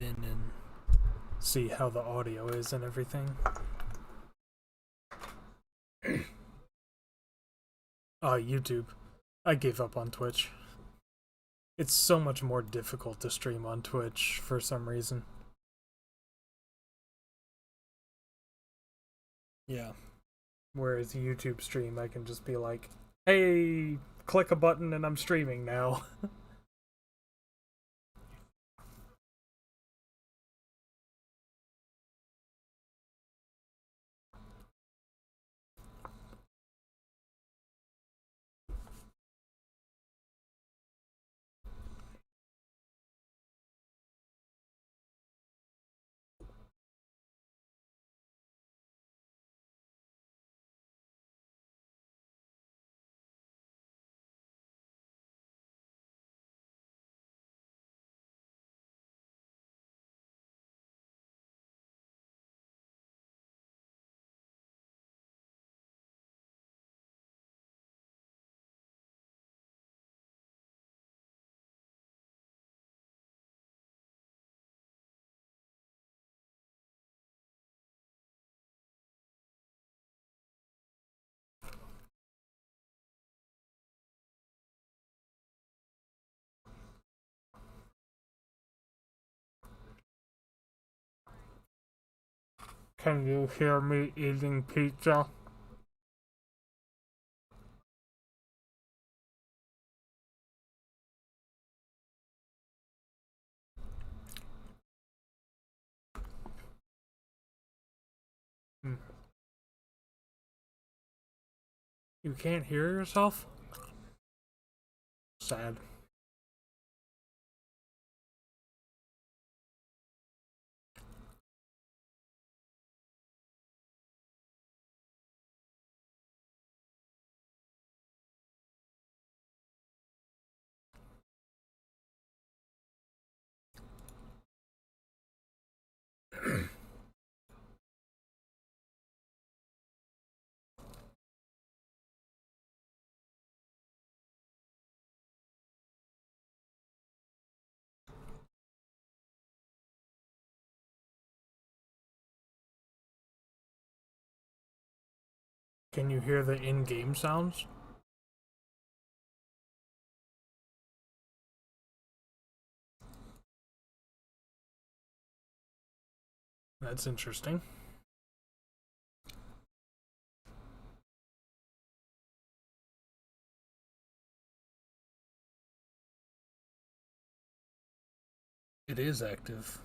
in and see how the audio is and everything. YouTube. I gave up on Twitch. It's so much more difficult to stream on Twitch for some reason. Yeah. Whereas YouTube stream, I can just be like, hey, click a button and I'm streaming now. Can you hear me eating pizza? You can't hear yourself? Sad. Can you hear the in-game sounds? That's interesting. It is active.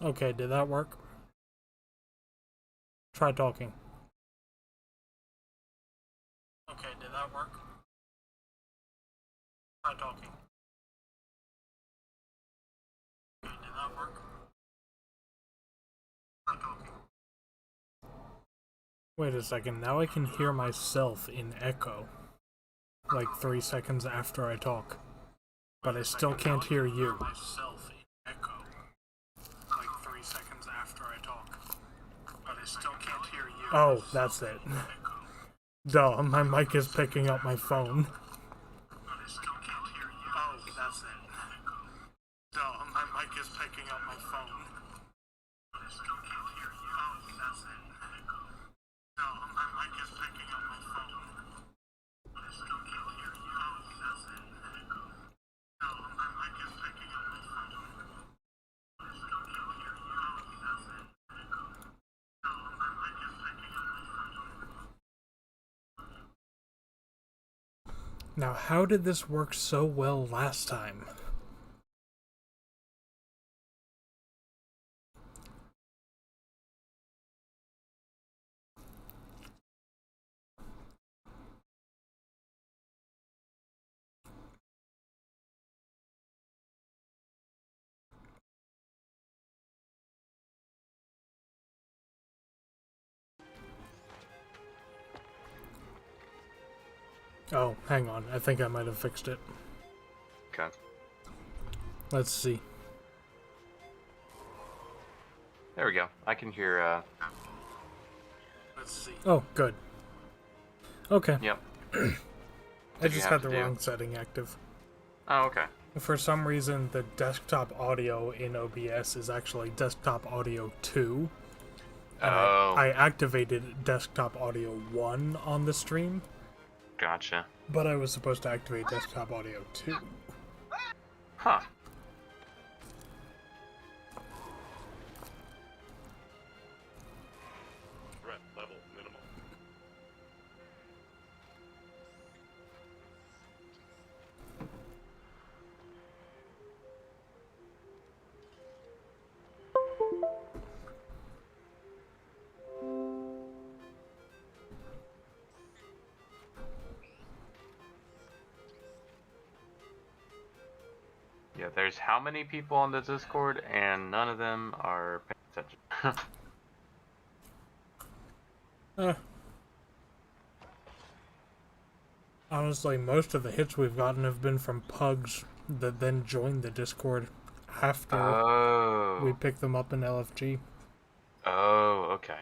Okay, did that work? Try talking. Okay, did that work? Try talking. Okay, did that work? Try talking. Wait a second, now I can hear myself in echo. Like 3 seconds after I talk. But I still can't hear you. Oh, that's it. Duh, my mic is picking up my phone. Oh, that's it. Duh, my mic is picking up my phone. Oh, that's it. Duh, my mic is picking up my phone. I still can't hear you. Oh, that's it. No, my mic is picking up my phone. I still can't hear you. Oh, that's it. No, my mic is picking up my phone. Now, how did this work so well last time? Oh, hang on. I think I might have fixed it. Okay. Let's see. There we go. I can hear, Let's see. Oh, good. Okay. Yep. I just had the wrong setting active. Oh, okay. For some reason, the desktop audio in OBS is actually desktop audio 2. And I activated desktop audio 1 on the stream. Gotcha. But I was supposed to activate desktop audio 2. Huh. Threat level minimal. Yeah, there's how many people on the Discord, and none of them are paying attention. Honestly, most of the hits we've gotten have been from pugs that then joined the Discord after we pick them up in LFG. Oh, okay.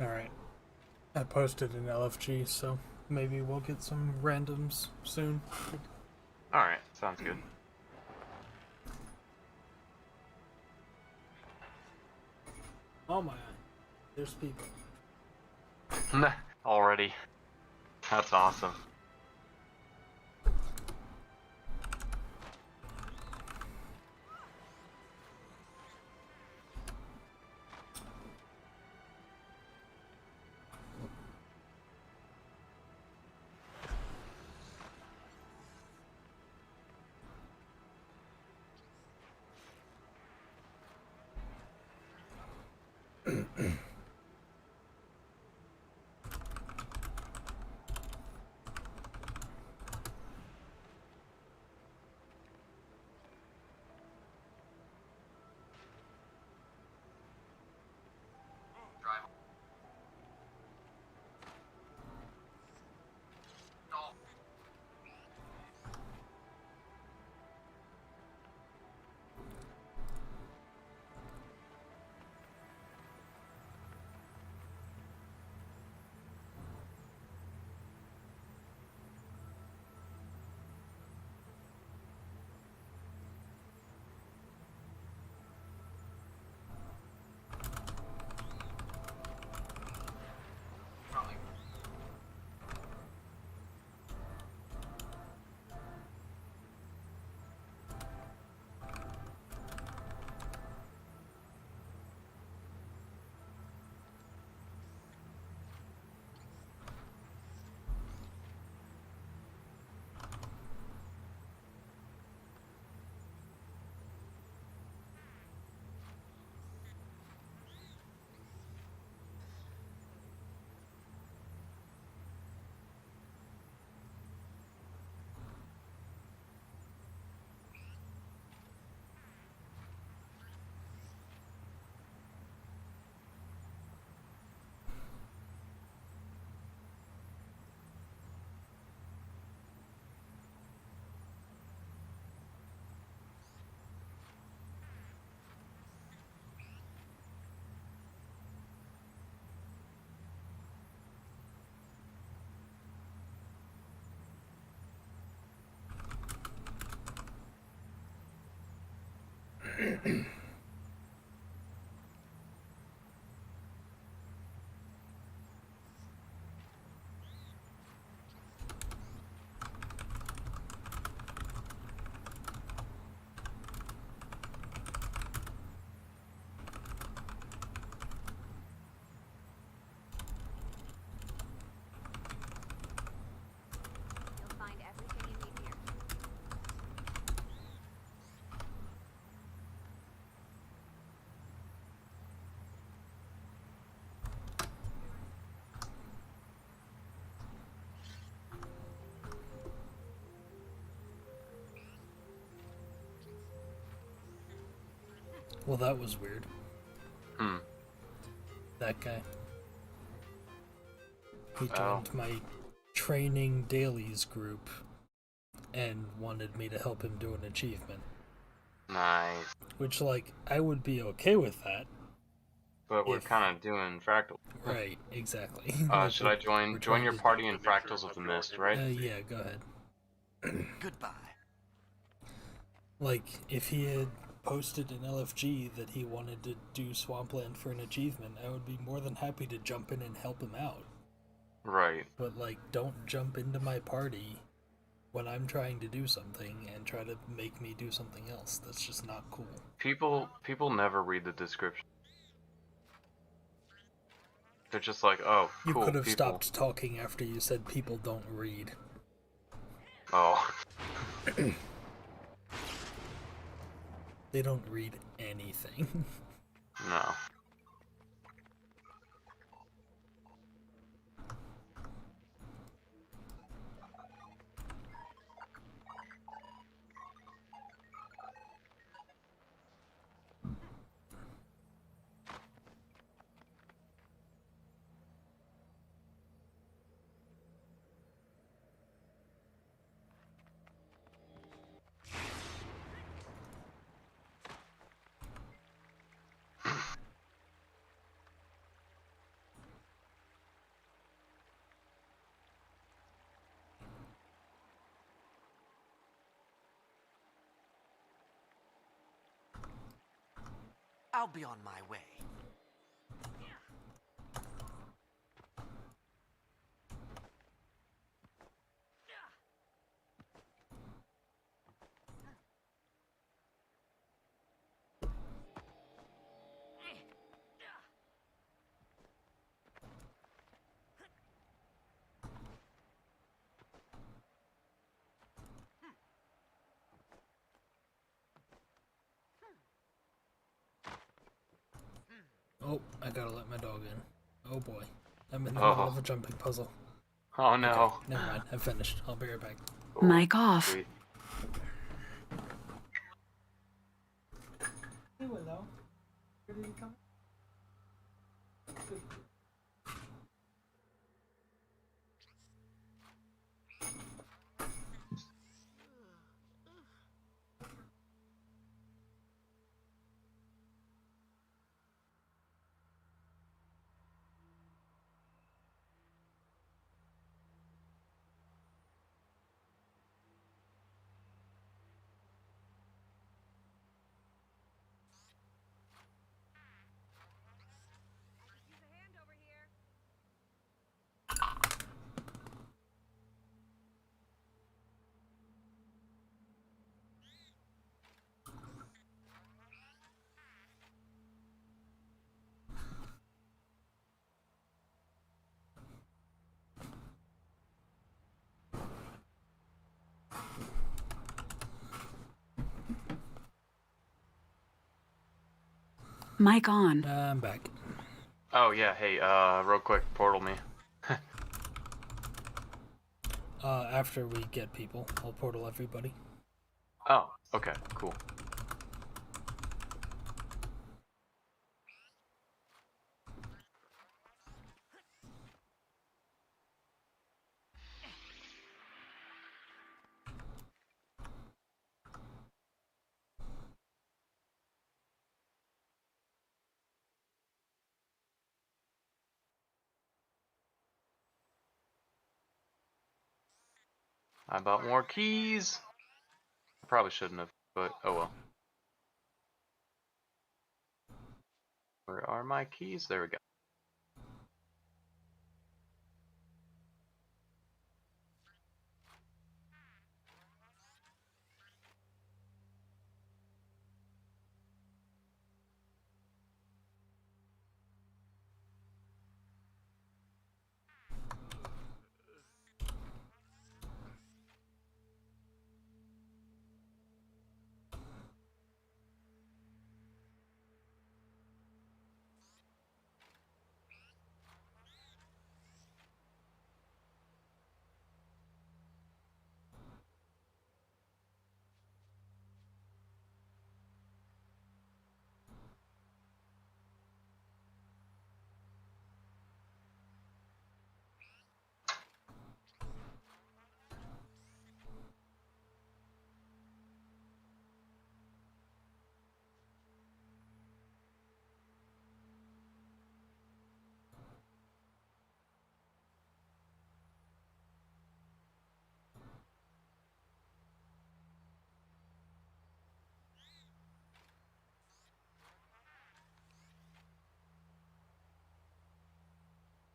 Alright. I posted in LFG, so maybe we'll get some randoms soon. Alright, sounds good. Oh my, there's people. Already. That's awesome. You'll find everything you need here. Well, that was weird. Hmm. That guy. He Oh. joined my training dailies group and wanted me to help him do an achievement. Nice. Which, like, I would be okay with that. But we're If- kind of doing fractal. Right, exactly. Should I join we're join trying your to- party in Fractals of the Mist, right? Yeah, go ahead. Goodbye. Like, if he had posted an LFG that he wanted to do Swampland for an achievement, I would be more than happy to jump in and help him out. Right. But, like, don't jump into my party when I'm trying to do something and try to make me do something else. That's just not cool. People never read the description. They're just like, oh, You cool, could have people. stopped talking after you said people don't read. Oh. They don't read anything. No. I'll be on my way. Oh, I gotta let my dog in. Oh boy. I'm in the middle of a jumping puzzle. Oh no. Okay, never mind. I'm finished. I'll be right back. Cool. Mic off. Sweet. Hey, Willow. Where did you come? Mic on. I'm back. Oh yeah, hey, real quick, portal me. After we get people, I'll portal everybody. Oh, okay, cool. I bought more keys. I probably shouldn't have, but oh well. Where are my keys? There we go.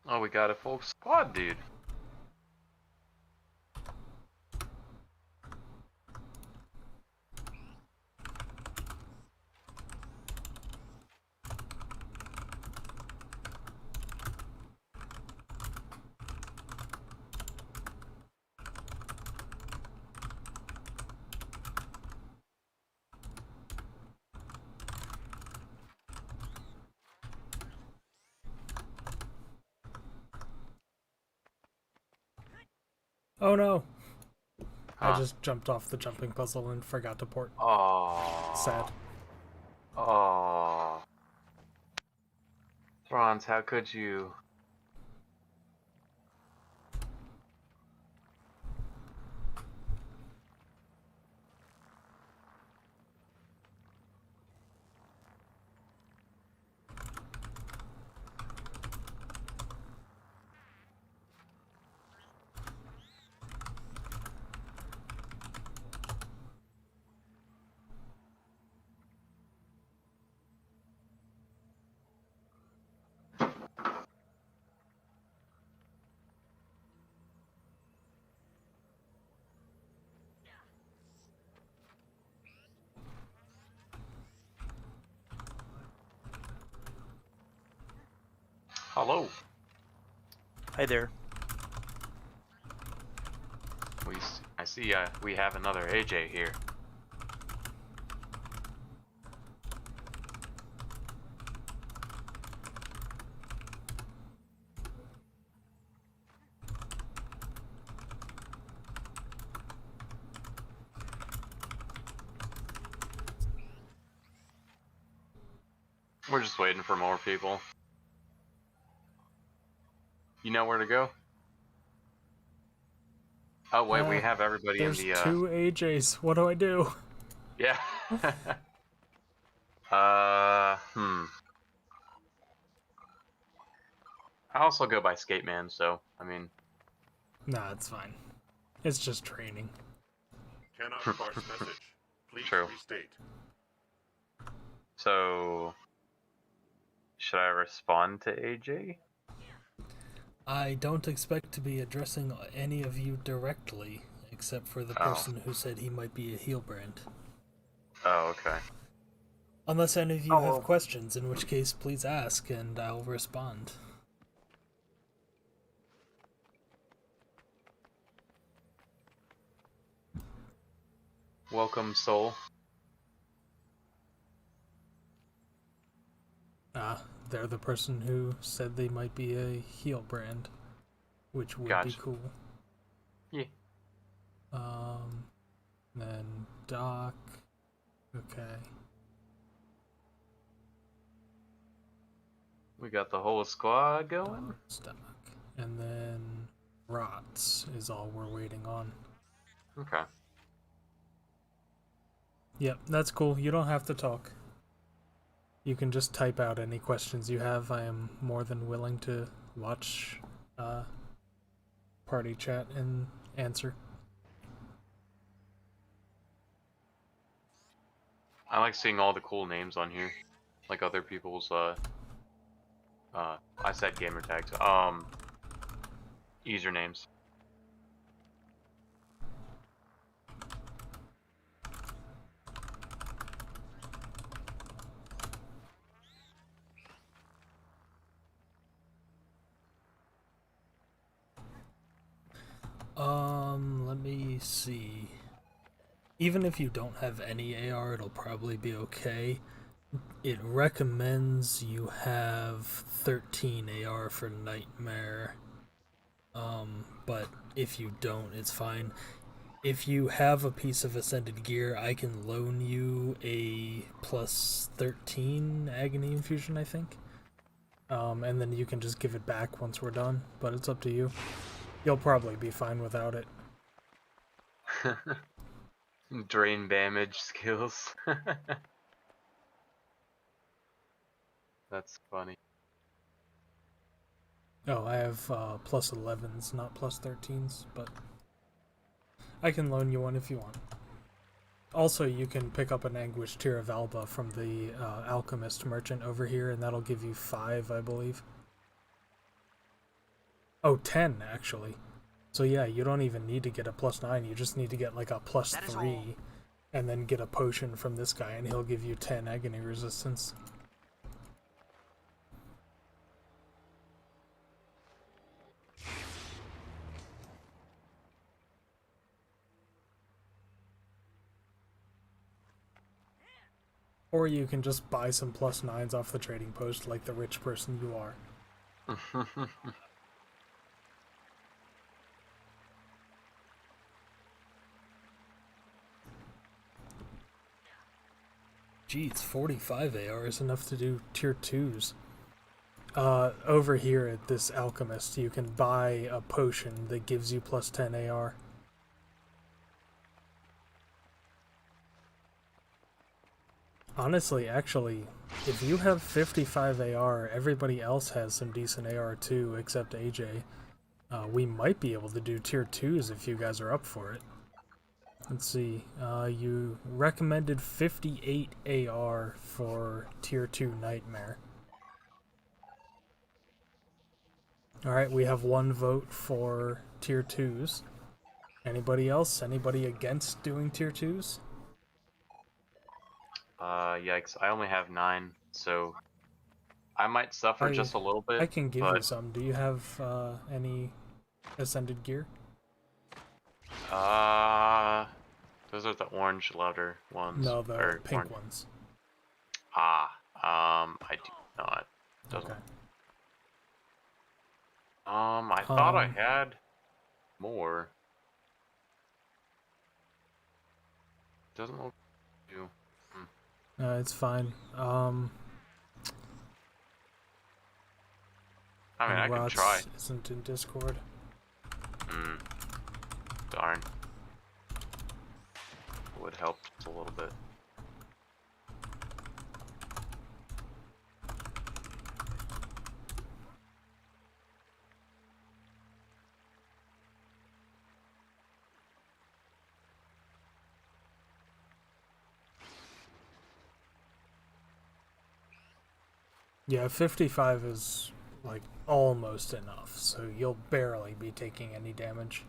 Oh, we got a full squad, dude. Oh no! I Huh. just jumped off the jumping puzzle and forgot to port. Oh. Sad. Oh. Franz, how could you? Hello. Hi there. I see. We have another AJ here. We're just waiting for more people. You know where to go? Oh wait, we have everybody in There's the. two AJs. What do I do? Yeah. I also go by Skateman, so I mean. Nah, it's fine. It's just training. Cannot parse message. Please True. restate. So, should I respond to AJ? I don't expect to be addressing any of you directly, except for the Oh. person who said he might be a Heelbrand. Oh, okay. Unless any of you Oh, have well. questions, in which case please ask and I'll respond. Welcome, Soul. They're the person who said they might be a heel brand, which would be Gotcha. cool. Yeah. Then Doc. Okay. We got the whole squad going. Stomach. And then Rots is all we're waiting on. Okay. Yep, that's cool. You don't have to talk. You can just type out any questions you have. I am more than willing to watch party chat and answer. I like seeing all the cool names on here, like other people's I said gamer tags. Usernames. Let me see. Even if you don't have any AR, it'll probably be okay. It recommends you have 13 AR for Nightmare. But if you don't, it's fine. If you have a piece of Ascended gear, I can loan you a plus 13 Agony Infusion, I think. And then you can just give it back once we're done, but it's up to you. You'll probably be fine without it. Drain damage skills. That's funny. Oh, I have plus 11s, not plus 13s, but I can loan you one if you want. Also, you can pick up an Anguished Tear of Alba from the Alchemist merchant over here, and that'll give you 5, I believe. Oh, 10, actually. So yeah, you don't even need to get a plus 9, you just need to get like a plus 3, and then get a potion from this guy, and he'll give you 10 agony resistance. Or you can just buy some plus 9s off the trading post like the rich person you are. Geez, 45 AR is enough to do tier 2s. Over here at this Alchemist, you can buy a potion that gives you plus 10 AR. Honestly, actually, if you have 55 AR, everybody else has some decent AR too, except AJ. We might be able to do tier 2s if you guys are up for it. Let's see, you recommended 58 AR for tier 2 Nightmare. Alright, we have 1 vote for tier 2s. Anybody else? Anybody against doing tier 2s? Yikes, I only have 9, so I might suffer just a little bit. I can give you some. Do you have any Ascended gear? Those are the orange letter ones. No, the pink orange. ones. I do not. Doesn't. Okay. I thought I had more. Doesn't look like you. It's fine. I mean, I can try. Isn't in Discord. Darn. Would help just a little bit. Yeah, 55 is like almost enough, so you'll barely be taking any damage.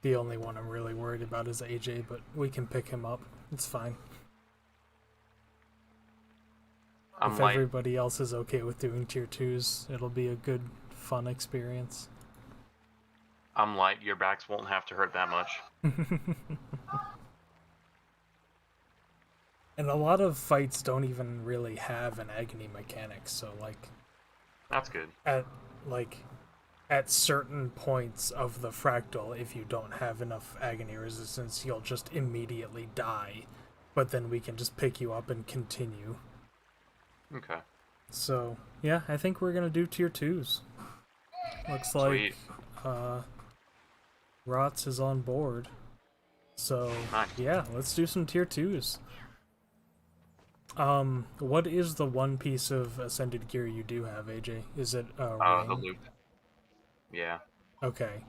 The only one I'm really worried about is AJ, but we can pick him up. It's fine. If everybody else is okay with doing tier 2s, it'll be a good, fun experience. I'm light, your backs won't have to hurt that much. And a lot of fights don't even really have an agony mechanic, so like... That's good. At certain points of the fractal, if you don't have enough agony resistance, you'll just immediately die. But then we can just pick you up and continue. Okay. So, yeah, I think we're gonna do tier 2s. Looks like, Rots is on board. So, nice. Yeah, let's do some tier 2s. What is the one piece of Ascended gear you do have, AJ? Is it a ring? The loop. Yeah. Okay.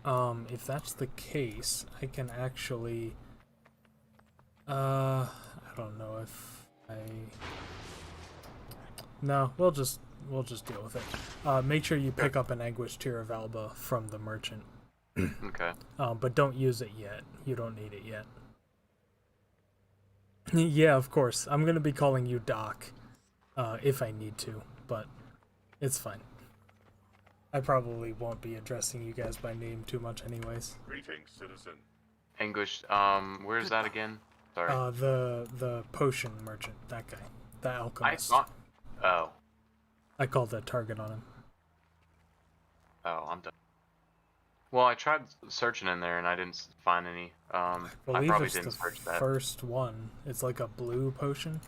If that's the case, I can actually... I don't know if No, we'll just deal with it. Make sure you pick up an Anguish Tear of Alba from the merchant. Okay. But don't use it yet. You don't need it yet. Yeah, of course. I'm gonna be calling you Doc, if I need to, but it's fine. I probably won't be addressing you guys by name too much anyways. Greetings, citizen. Anguish, where's that again? Sorry. The potion merchant, that guy. The I alchemist. thought... Oh. I called that target on him. Oh, I'm done. Well, I tried searching in there and I didn't find any. I believe probably it's didn't the search that. first one. It's like a blue potion.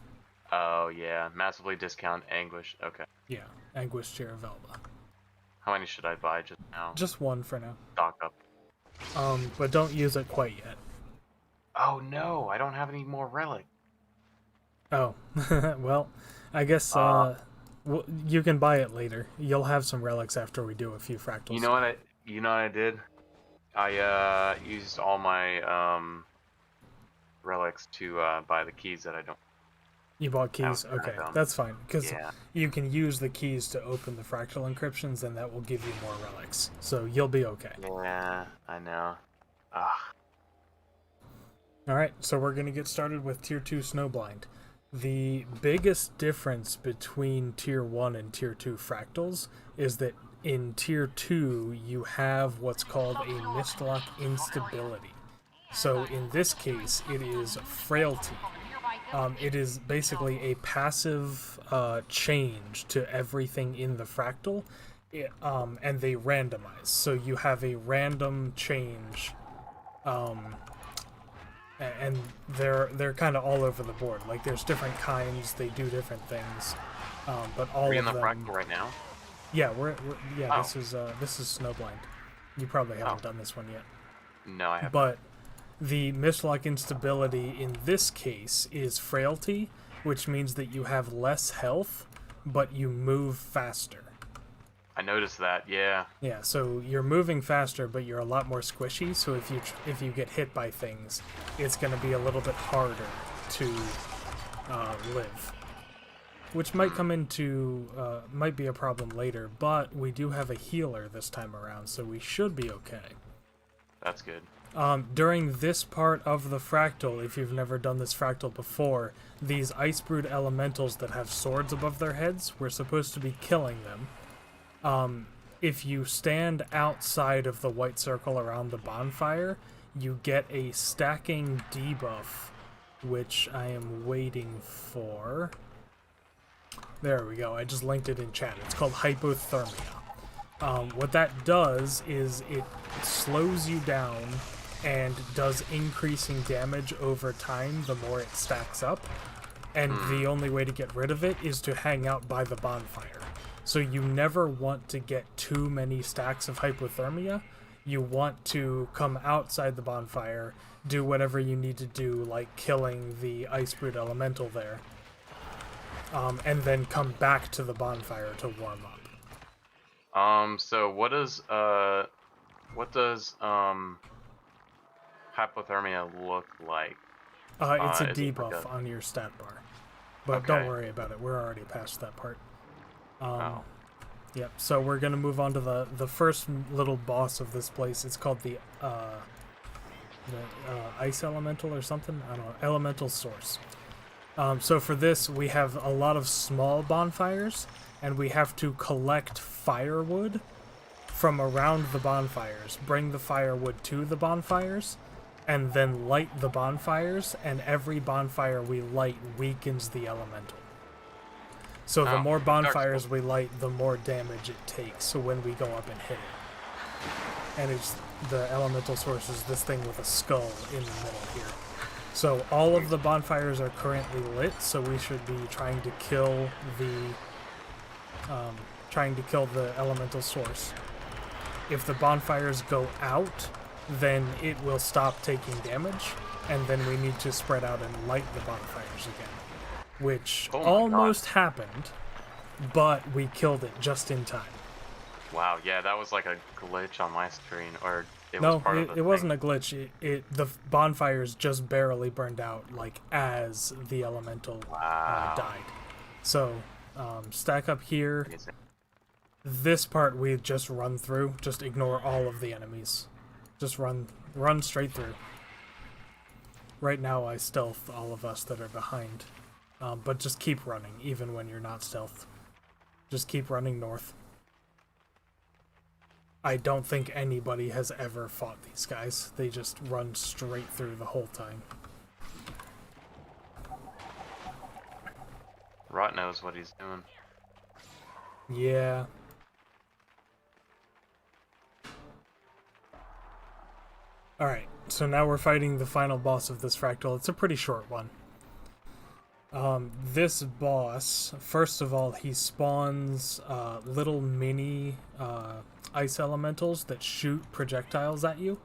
Oh, yeah. Massively discount Anguish. Okay. Yeah, Anguish Tear of Alba. How many should I buy just now? Just one for now. Stock up. But don't use it quite yet. Oh, no. I don't have any more relic. Oh, well, I guess you can buy it later. You'll have some relics after we do a few fractals. You know what I did? I used all my relics to buy the keys that I don't. You bought keys? I Okay, don't. that's fine. Because Yeah. you can use the keys to open the fractal encryptions, and that will give you more relics. So you'll be okay. Yeah, I know. Ah. Alright, so we're going to get started with Tier 2 Snowblind. The biggest difference between Tier 1 and Tier 2 fractals is that in Tier 2 you have what's called a Mistlock instability. So in this case, it is frailty. It is basically a passive change to everything in the fractal, and they randomize. So you have a random change, and they're kind of all over the board. Like there's different kinds, they do different things, but all Are we of in the them. fractal right now? Yeah, yeah. Oh. This is Snowblind. You probably haven't done this one yet. No, I haven't. But the Mistlock instability in this case is frailty, which means that you have less health, but you move faster. I noticed that. Yeah. Yeah, so you're moving faster, but you're a lot more squishy. So if you get hit by things, it's going to be a little bit harder to live, which might come into might be a problem later. But we do have a healer this time around, so we should be okay. That's good. During this part of the fractal, if you've never done this fractal before, these ice brood elementals that have swords above their heads, we're supposed to be killing them. If you stand outside of the white circle around the bonfire, you get a stacking debuff, which I am waiting for. There we go, I just linked it in chat. It's called hypothermia. What that does is it slows you down and does increasing damage over time the more it stacks up, and the only way to get rid of it is to hang out by the bonfire. So you never want to get too many stacks of hypothermia. You want to come outside the bonfire, do whatever you need to do, like killing the ice brood elemental there, and then come back to the bonfire to warm up. So what does hypothermia look like? It's a is it like debuff on your stat bar, but Okay. don't worry about it. We're already past that part. Oh. Yep. So we're gonna move on to the first little boss of this place. It's called the ice elemental or something. I don't know. Elemental source. So for this, we have a lot of small bonfires, and we have to collect firewood from around the bonfires, bring the firewood to the bonfires, and then light the bonfires, and every bonfire we light weakens the elemental. So the more bonfires we light, the more damage it takes, so when we go up and hit it. And it's the elemental source is this thing with a skull in the middle here. So all of the bonfires are currently lit, so we should be trying to kill the elemental source. If the bonfires go out, then it will stop taking damage, and then we need to spread out and light the bonfires again. Which almost happened, but we killed it just in time. Wow, yeah, that was like a glitch on my screen, or It No, was part of the it wasn't thing. a glitch. The bonfires just barely burned out, like, as the elemental Wow. died. So, stack up here. Amazing. This part we just run through. Just ignore all of the enemies. Just run straight through. Right now I stealth all of us that are behind. But just keep running, even when you're not stealthed. Just keep running north. I don't think anybody has ever fought these guys. They just run straight through the whole time. Rot knows what he's doing. Yeah. Alright, so now we're fighting the final boss of this fractal. It's a pretty short one. This boss, first of all, he spawns little mini ice elementals that shoot projectiles at you.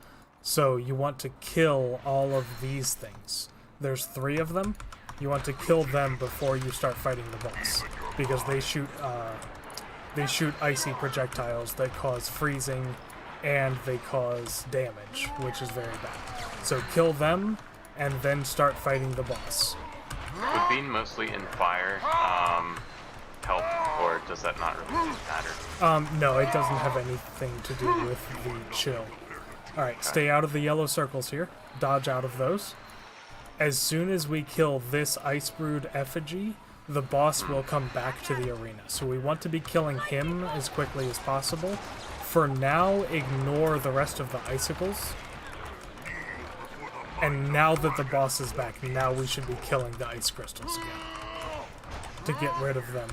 So you want to kill all of these things. There's 3 of them. You want to kill them before you start fighting the boss, because they shoot icy projectiles that cause freezing and they cause damage, which is very bad. So kill them and then start fighting the boss. Would being mostly in fire help, or does that not really matter? No, it doesn't have anything to do with the chill. Alright, stay out of the yellow circles here. Dodge out of those. As soon as we kill this Ice Brood effigy, the boss will come back to the arena. So we want to be killing him as quickly as possible. For now, ignore the rest of the icicles. And now that the boss is back, now we should be killing the ice crystals again. To get rid of them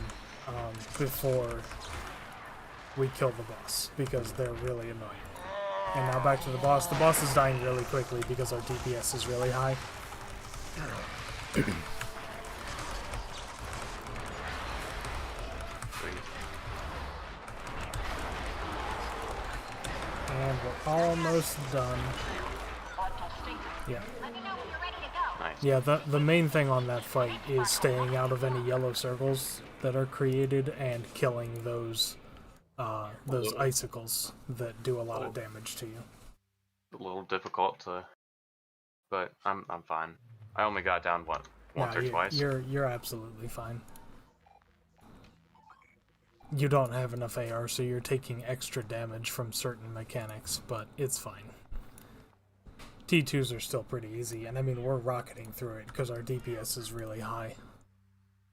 before we kill the boss, because they're really annoying. And now back to the boss. The boss is dying really quickly because our DPS is really high. And we're almost done. Yeah. Nice. Yeah, the main thing on that fight is staying out of any yellow circles that are created and killing those icicles that do a lot of damage to you. A little difficult to, but I'm fine. I only got down once or twice. You're absolutely fine. You don't have enough AR, so you're taking extra damage from certain mechanics, but it's fine. T2s are still pretty easy, and I mean, we're rocketing through it because our DPS is really high.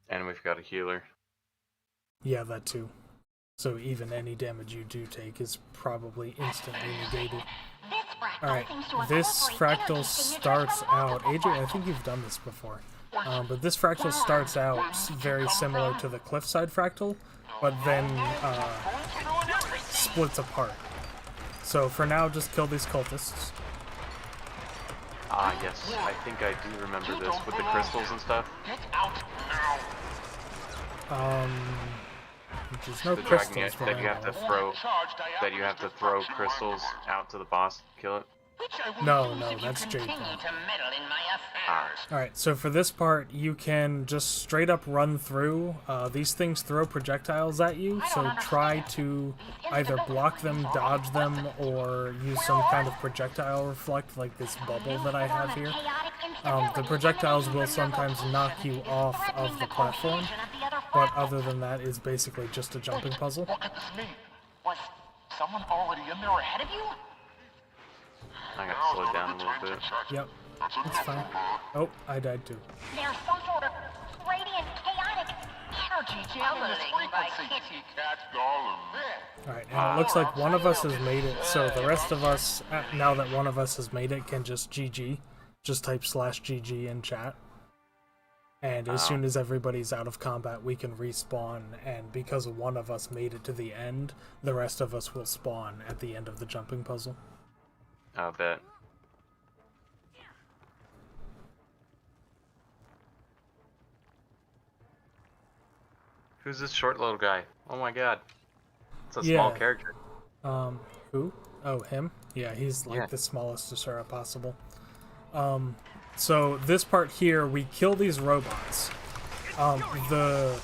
And we've got a healer. Yeah, that too. So even any damage you do take is probably instantly negated. Alright, this fractal starts out... AJ, I think you've done this before. But this fractal starts out very similar to the cliffside fractal, but then splits apart. So for now, just kill these cultists. Ah, yes, I think I do remember this with the crystals and stuff. There's no The crystals dragon for that you have to throw crystals out to the boss to kill it. No, that's Jade. Alright, so for this part, you can just straight up run through. These things throw projectiles at you, so try to either block them, dodge them, or use some kind of projectile reflect, like this bubble that I have here. The projectiles will sometimes knock you off of the platform, but other than that, it's basically just a jumping puzzle. What could this mean? Was someone already in there ahead of you? I got to slow down a little bit. Yep, it's fine. Oh, I died too. There's some sort of radiant, chaotic energy jamming this frequency. Alright, and it looks like one of us has made it, so the rest of us, now that one of us has made it, can just GG. Just type /GG in chat. And as soon as everybody's out of combat, we can respawn, and because one of us made it to the end, the rest of us will spawn at the end of the jumping puzzle. I'll bet. Who's this short little guy? Oh my god. It's a small character. Who? Oh, him? Yeah, he's like the smallest Asura possible. So this part here, we kill these robots. The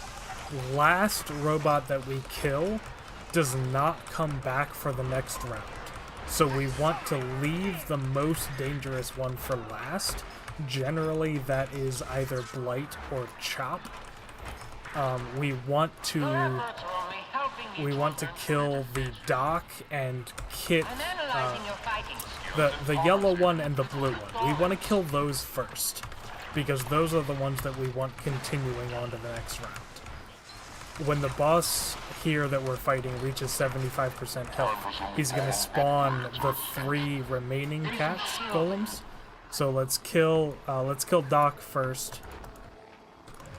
last robot that we kill does not come back for the next round. So we want to leave the most dangerous one for last. Generally, that is either Blight or Chop. We want to kill the Doc and Kit, the yellow one and the blue one. We want to kill those first, because those are the ones that we want continuing on to the next round. When the boss here that we're fighting reaches 75% health, he's going to spawn the 3 remaining cats golems. So let's kill Doc first,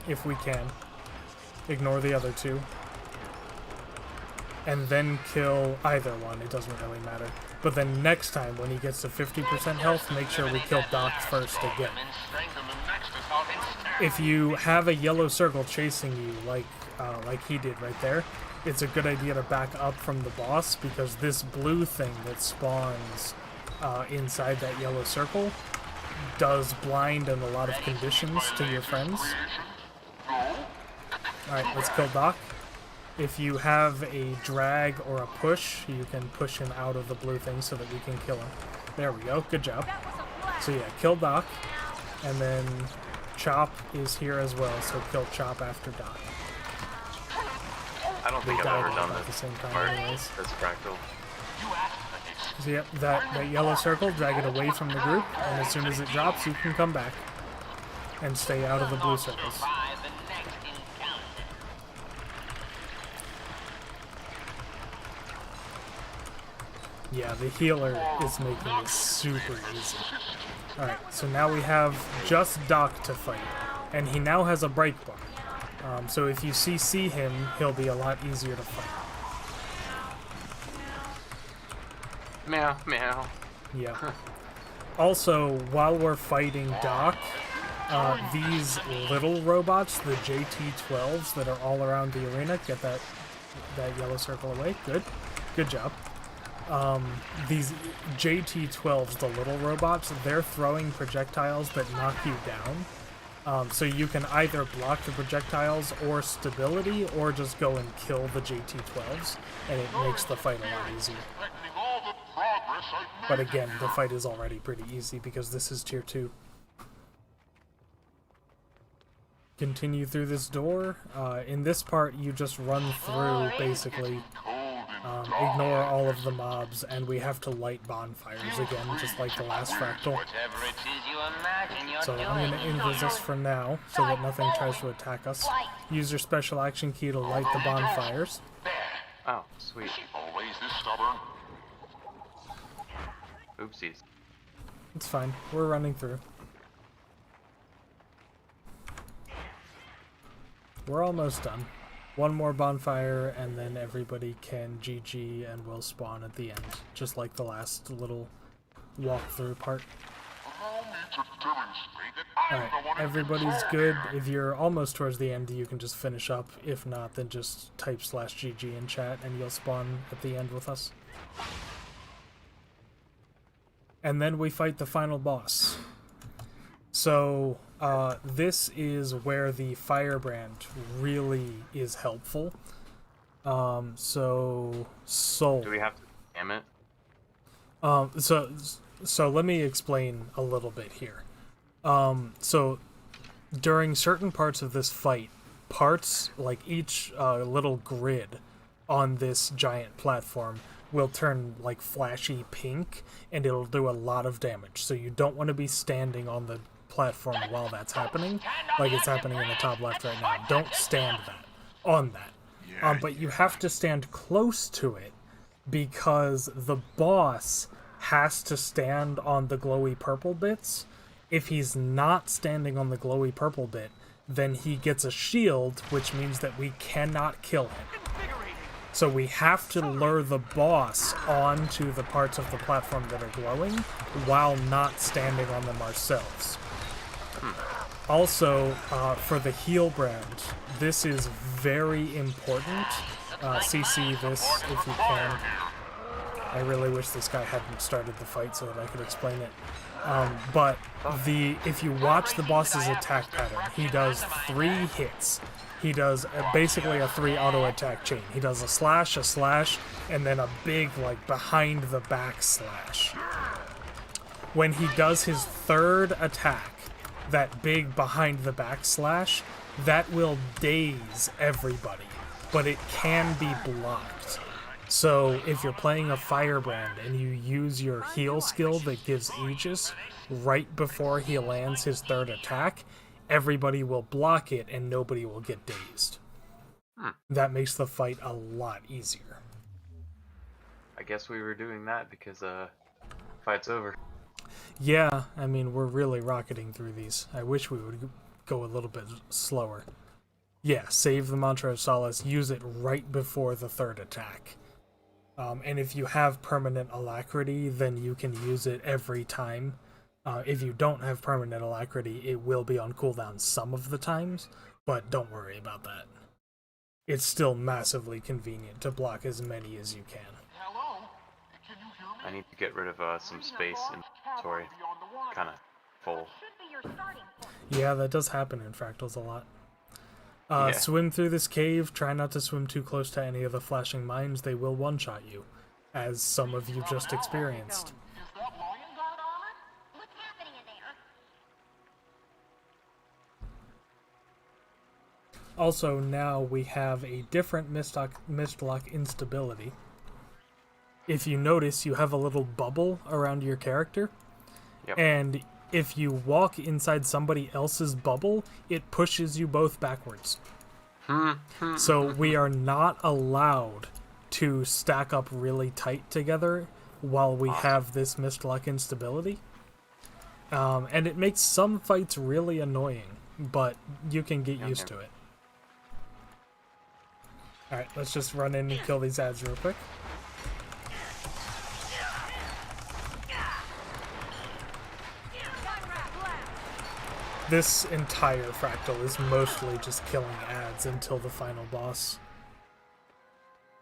if we can. Ignore the other 2. And then kill either one, it doesn't really matter. But then next time, when he gets to 50% health, make sure we kill Doc first again. If you have a yellow circle chasing you, like he did right there, it's a good idea to back up from the boss, because this blue thing that spawns inside that yellow circle does blind and a lot of conditions to your friends. Alright, let's kill Doc. If you have a drag or a push, you can push him out of the blue thing so that we can kill him. There we go, good job. So yeah, kill Doc, and then Chop is here as well, so kill Chop after Doc. I don't think I've ever done at the this same time part. anyways. That's Fractal. So yeah, that yellow circle, drag it away from the group, and as soon as it drops, you can come back and stay out of the blue circles. Yeah, the healer is making it super easy. Alright, so now we have just Doc to fight, and he now has a break bar. So if you CC him, he'll be a lot easier to fight. Meow, meow. Yeah. Also, while we're fighting Doc, these little robots, the JT-12s that are all around the arena, get that yellow circle away. Good job. These JT-12s, the little robots, they're throwing projectiles that knock you down. So you can either block the projectiles or stability, or just go and kill the JT-12s, and it makes the fight a lot easier. But again, the fight is already pretty easy because this is tier 2. Continue through this door. In this part, you just run through, basically. Ignore all of the mobs, and we have to light bonfires again, just like the last Fractal. So I'm going to invis us for now, so that nothing tries to attack us. Use your special action key to light the bonfires. Oh, sweet. Oopsies. It's fine. We're running through. We're almost done. One more bonfire, and then everybody can GG and will spawn at the end, just like the last little walkthrough part. Alright, everybody's good. If you're almost towards the end, you can just finish up. If not, then just type /GG in chat, and you'll spawn at the end with us. And then we fight the final boss. So, this is where the Firebrand really is helpful. So, Soul. Do we have to damn it? So let me explain a little bit here. So, during certain parts of this fight, parts, like each little grid on this giant platform, will turn like flashy pink, and it'll do a lot of damage. So you don't want to be standing on the platform while that's happening, like it's happening in the top left right now. Don't stand on that. But you have to stand close to it, because the boss has to stand on the glowy purple bits. If he's not standing on the glowy purple bit, then he gets a shield, which means that we cannot kill him. So we have to lure the boss onto the parts of the platform that are glowing while not standing on them ourselves. Also, for the heal brand, this is very important. CC this if you can. I really wish this guy hadn't started the fight so that I could explain it. But if you watch the boss's attack pattern, he does 3 hits, he does basically a 3 auto attack chain. He does a slash, and then a big, like, behind the back slash. When he does his third attack, that big behind the back slash, that will daze everybody, but it can be blocked. So if you're playing a Firebrand and you use your heal skill that gives Aegis right before he lands his third attack, everybody will block it and nobody will get dazed. That makes the fight a lot easier. I guess we were doing that because fight's over. Yeah, I mean, we're really rocketing through these. I wish we would go a little bit slower. Yeah, save the Mantra of Solace, use it right before the third attack. And if you have permanent alacrity, then you can use it every time. If you don't have permanent alacrity, it will be on cooldown some of the times, but don't worry about that. It's still massively convenient to block as many as you can. I need to get rid of some space in inventory. Kind of full. Yeah, that does happen in Fractals a lot. Yeah. Swim through this cave. Try not to swim too close to any of the flashing mines. They will one-shot you, as some of you just experienced. What's happening in there? Also, now we have a different Mistlock instability. If you notice, you have a little bubble around your character. Yep. And if you walk inside somebody else's bubble, it pushes you both backwards. So we are not allowed to stack up really tight together while we have this Mistlock instability. And it makes some fights really annoying, but you can get used to it. Alright, let's just run in and kill these ads real quick. This entire fractal is mostly just killing ads until the final boss.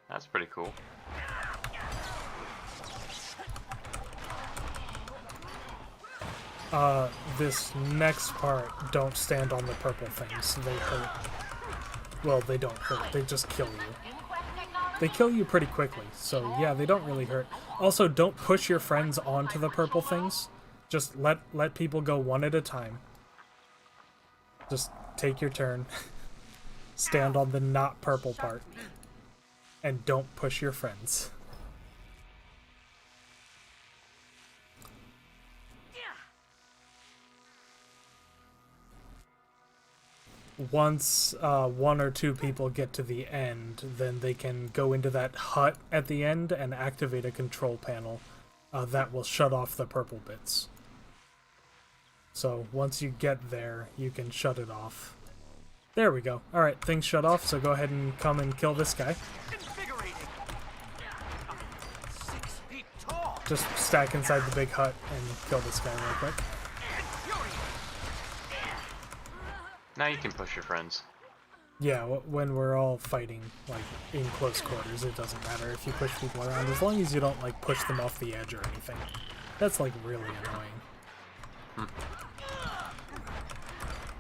That's pretty cool. This next part, don't stand on the purple things. They hurt. Well, they don't hurt. They just kill you. They kill you pretty quickly, so yeah, they don't really hurt. Also, don't push your friends onto the purple things. Just let people go one at a time. Just take your turn. Stand on the not purple part. And don't push your friends. Once one or two people get to the end, then they can go into that hut at the end and activate a control panel that will shut off the purple bits. So once you get there, you can shut it off. There we go. Alright, things shut off, so go ahead and come and kill this guy. Just stack inside the big hut and kill this guy real quick. Now you can push your friends. Yeah, when we're all fighting, like, in close quarters, it doesn't matter if you push people around, as long as you don't, like, push them off the edge or anything. That's, like, really annoying.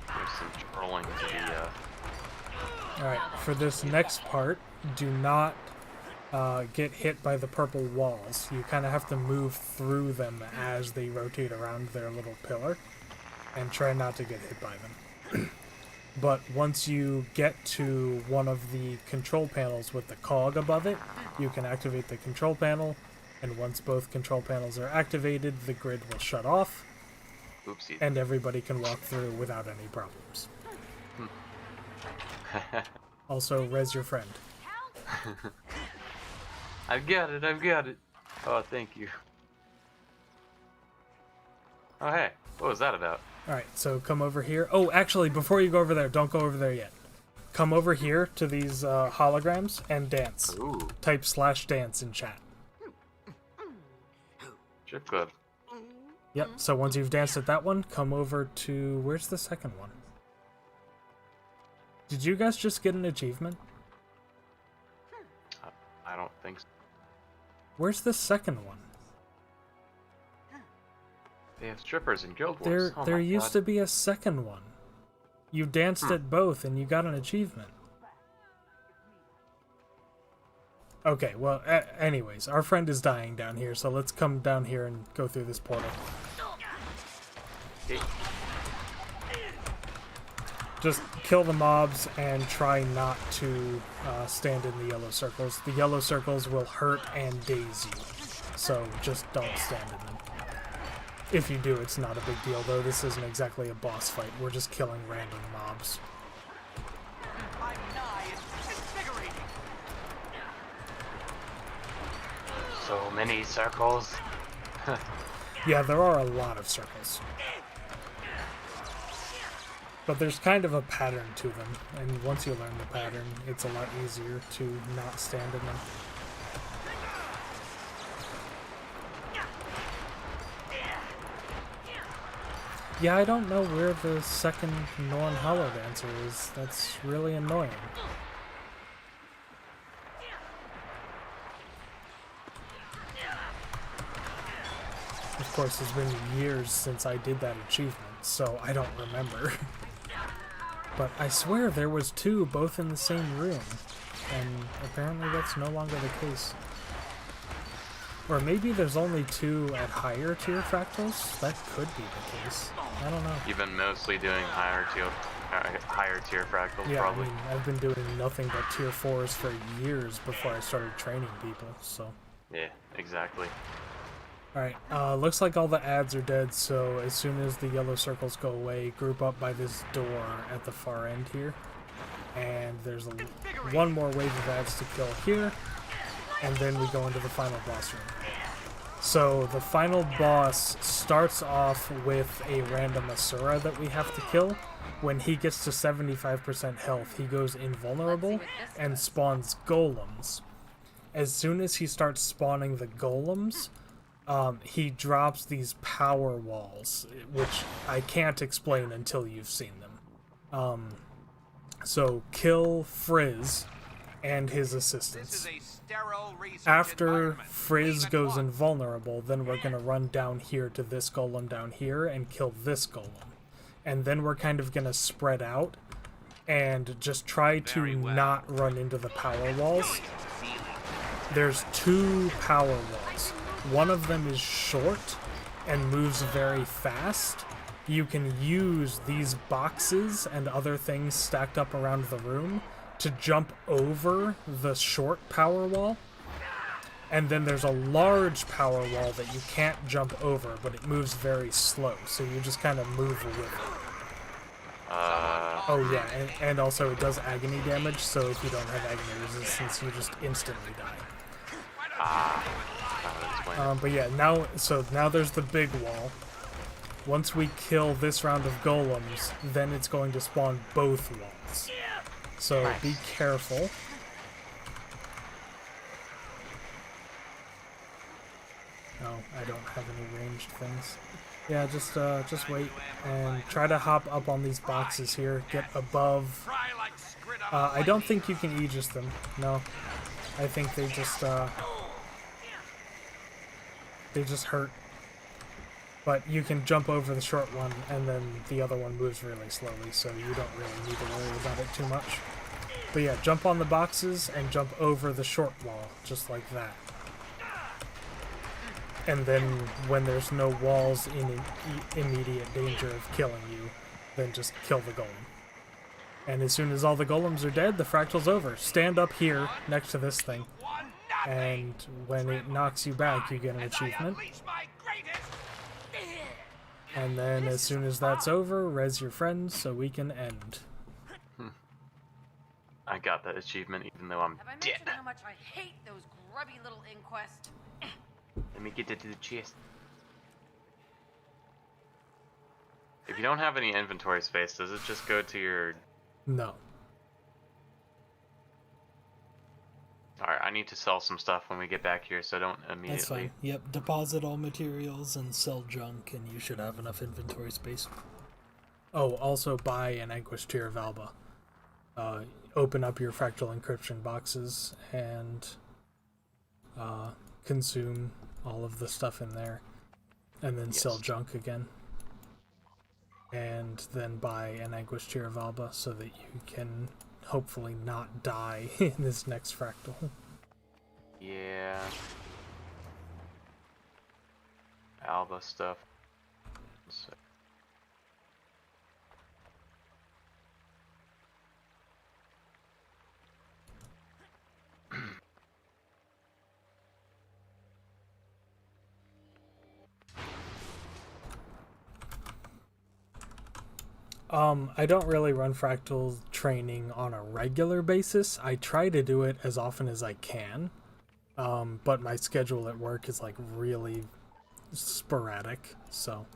There's some trolling to the, Alright, for this next part, do not get hit by the purple walls. You kind of have to move through them as they rotate around their little pillar, and try not to get hit by them. But once you get to one of the control panels with the cog above it, you can activate the control panel, and once both control panels are activated, the grid will shut off, oopsie. and everybody can walk through without any problems. Also, res your friend. I've got it. Oh, thank you. Oh, hey, what was that about? Alright, so come over here. Oh, actually, before you go over there, don't go over there yet. Come over here to these holograms and dance. Ooh, Type /dance in chat. strip club. Yep, so once you've danced at that one, come over to... Where's the second one? Did you guys just get an achievement? I don't think so. Where's the second one? They have strippers in Guild Wars. There used to be a second one. You danced at both and you got an achievement. Okay, well, anyways, our friend is dying down here, so let's come down here and go through this portal. Okay. Just kill the mobs and try not to stand in the yellow circles. The yellow circles will hurt and daze you, so just don't stand in them. If you do, it's not a big deal, though. This isn't exactly a boss fight. We're just killing random mobs. So many circles. Yeah, there are a lot of circles. But there's kind of a pattern to them, and once you learn the pattern, it's a lot easier to not stand in them. Yeah, I don't know where the second Norn Hollow Dancer is. That's really annoying. Of course, it's been years since I did that achievement, so I don't remember. But I swear there was two, both in the same room, and apparently that's no longer the case. Or maybe there's only two at higher tier fractals? That could be the case. I don't know. You've been mostly doing higher tier fractals, Yeah, probably. I mean, I've been doing nothing but tier 4s for years before I started training people, so... Yeah, exactly. Alright, looks like all the ads are dead, so as soon as the yellow circles go away, group up by this door at the far end here. And there's one more wave of ads to kill here, and then we go into the final boss room. So the final boss starts off with a random Asura that we have to kill. When he gets to 75% health, he goes invulnerable and spawns golems. As soon as he starts spawning the golems, he drops these power walls, which I can't explain until you've seen them. So kill Frizz and his assistants. After Frizz goes invulnerable, then we're going to run down here to this golem down here and kill this golem. And then we're kind of going to spread out and just try to not run into the power walls. There's two power walls. One of them is short and moves very fast. You can use these boxes and other things stacked up around the room to jump over the short power wall. And then there's a large power wall that you can't jump over, but it moves very slow, so you just kind of move with it. Oh yeah, and also it does agony damage, so if you don't have agony resistance, you just instantly die. But yeah, now there's the big wall. Once we kill this round of golems, then it's going to spawn both walls. So be careful. No, I don't have any ranged things. Yeah, just wait and try to hop up on these boxes here. Get above. I don't think you can Aegis them. No, I think they just hurt. But you can jump over the short one, and then the other one moves really slowly, so you don't really need to worry about it too much. But yeah, jump on the boxes and jump over the short wall, just like that. And then when there's no walls in immediate danger of killing you, then just kill the golem. And as soon as all the golems are dead, the fractal's over. Stand up here next to this thing, and when it knocks you back, you get an achievement. And then as soon as that's over, res your friends so we can end. I got that achievement even though I'm Have I dead. mentioned how much I hate those grubby little inquests? Let me get into the chest. If you don't have any inventory space, does it just go to your... No. Alright, I need to sell some stuff when we get back here, so don't immediately... That's fine. Yep, deposit all materials and sell junk, and you should have enough inventory space. Oh, also buy an Anguish Tier of Alba. Open up your fractal encryption boxes and consume all of the stuff in there, and then sell junk again. and then buy an Anguished Tear of Alba so that you can hopefully not die in this next fractal. Yeah. Alba stuff. So. I don't really run fractal training on a regular basis. I try to do it as often as I can, but my schedule at work is like really sporadic, so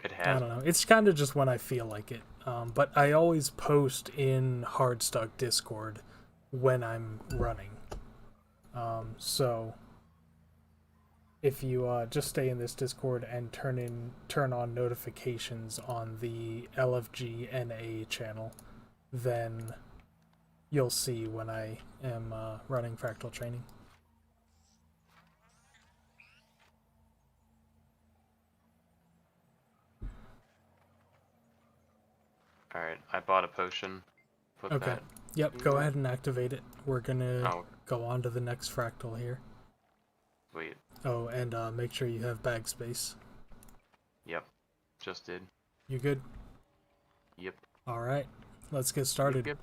It I has. don't know. It's kind of just when I feel like it. But I always post in Hardstuck Discord when I'm running. So if you just stay in this Discord and turn on notifications on the LFG NA channel, then you'll see when I am running fractal training. Alright, I bought a potion. Put Okay. that. Yep, go ahead and activate it. We're gonna Oh, go on to the next fractal here. sweet. Oh, and make sure you have bag space. Yep. Just did. You good? Yep. Alright, let's get started. Yep.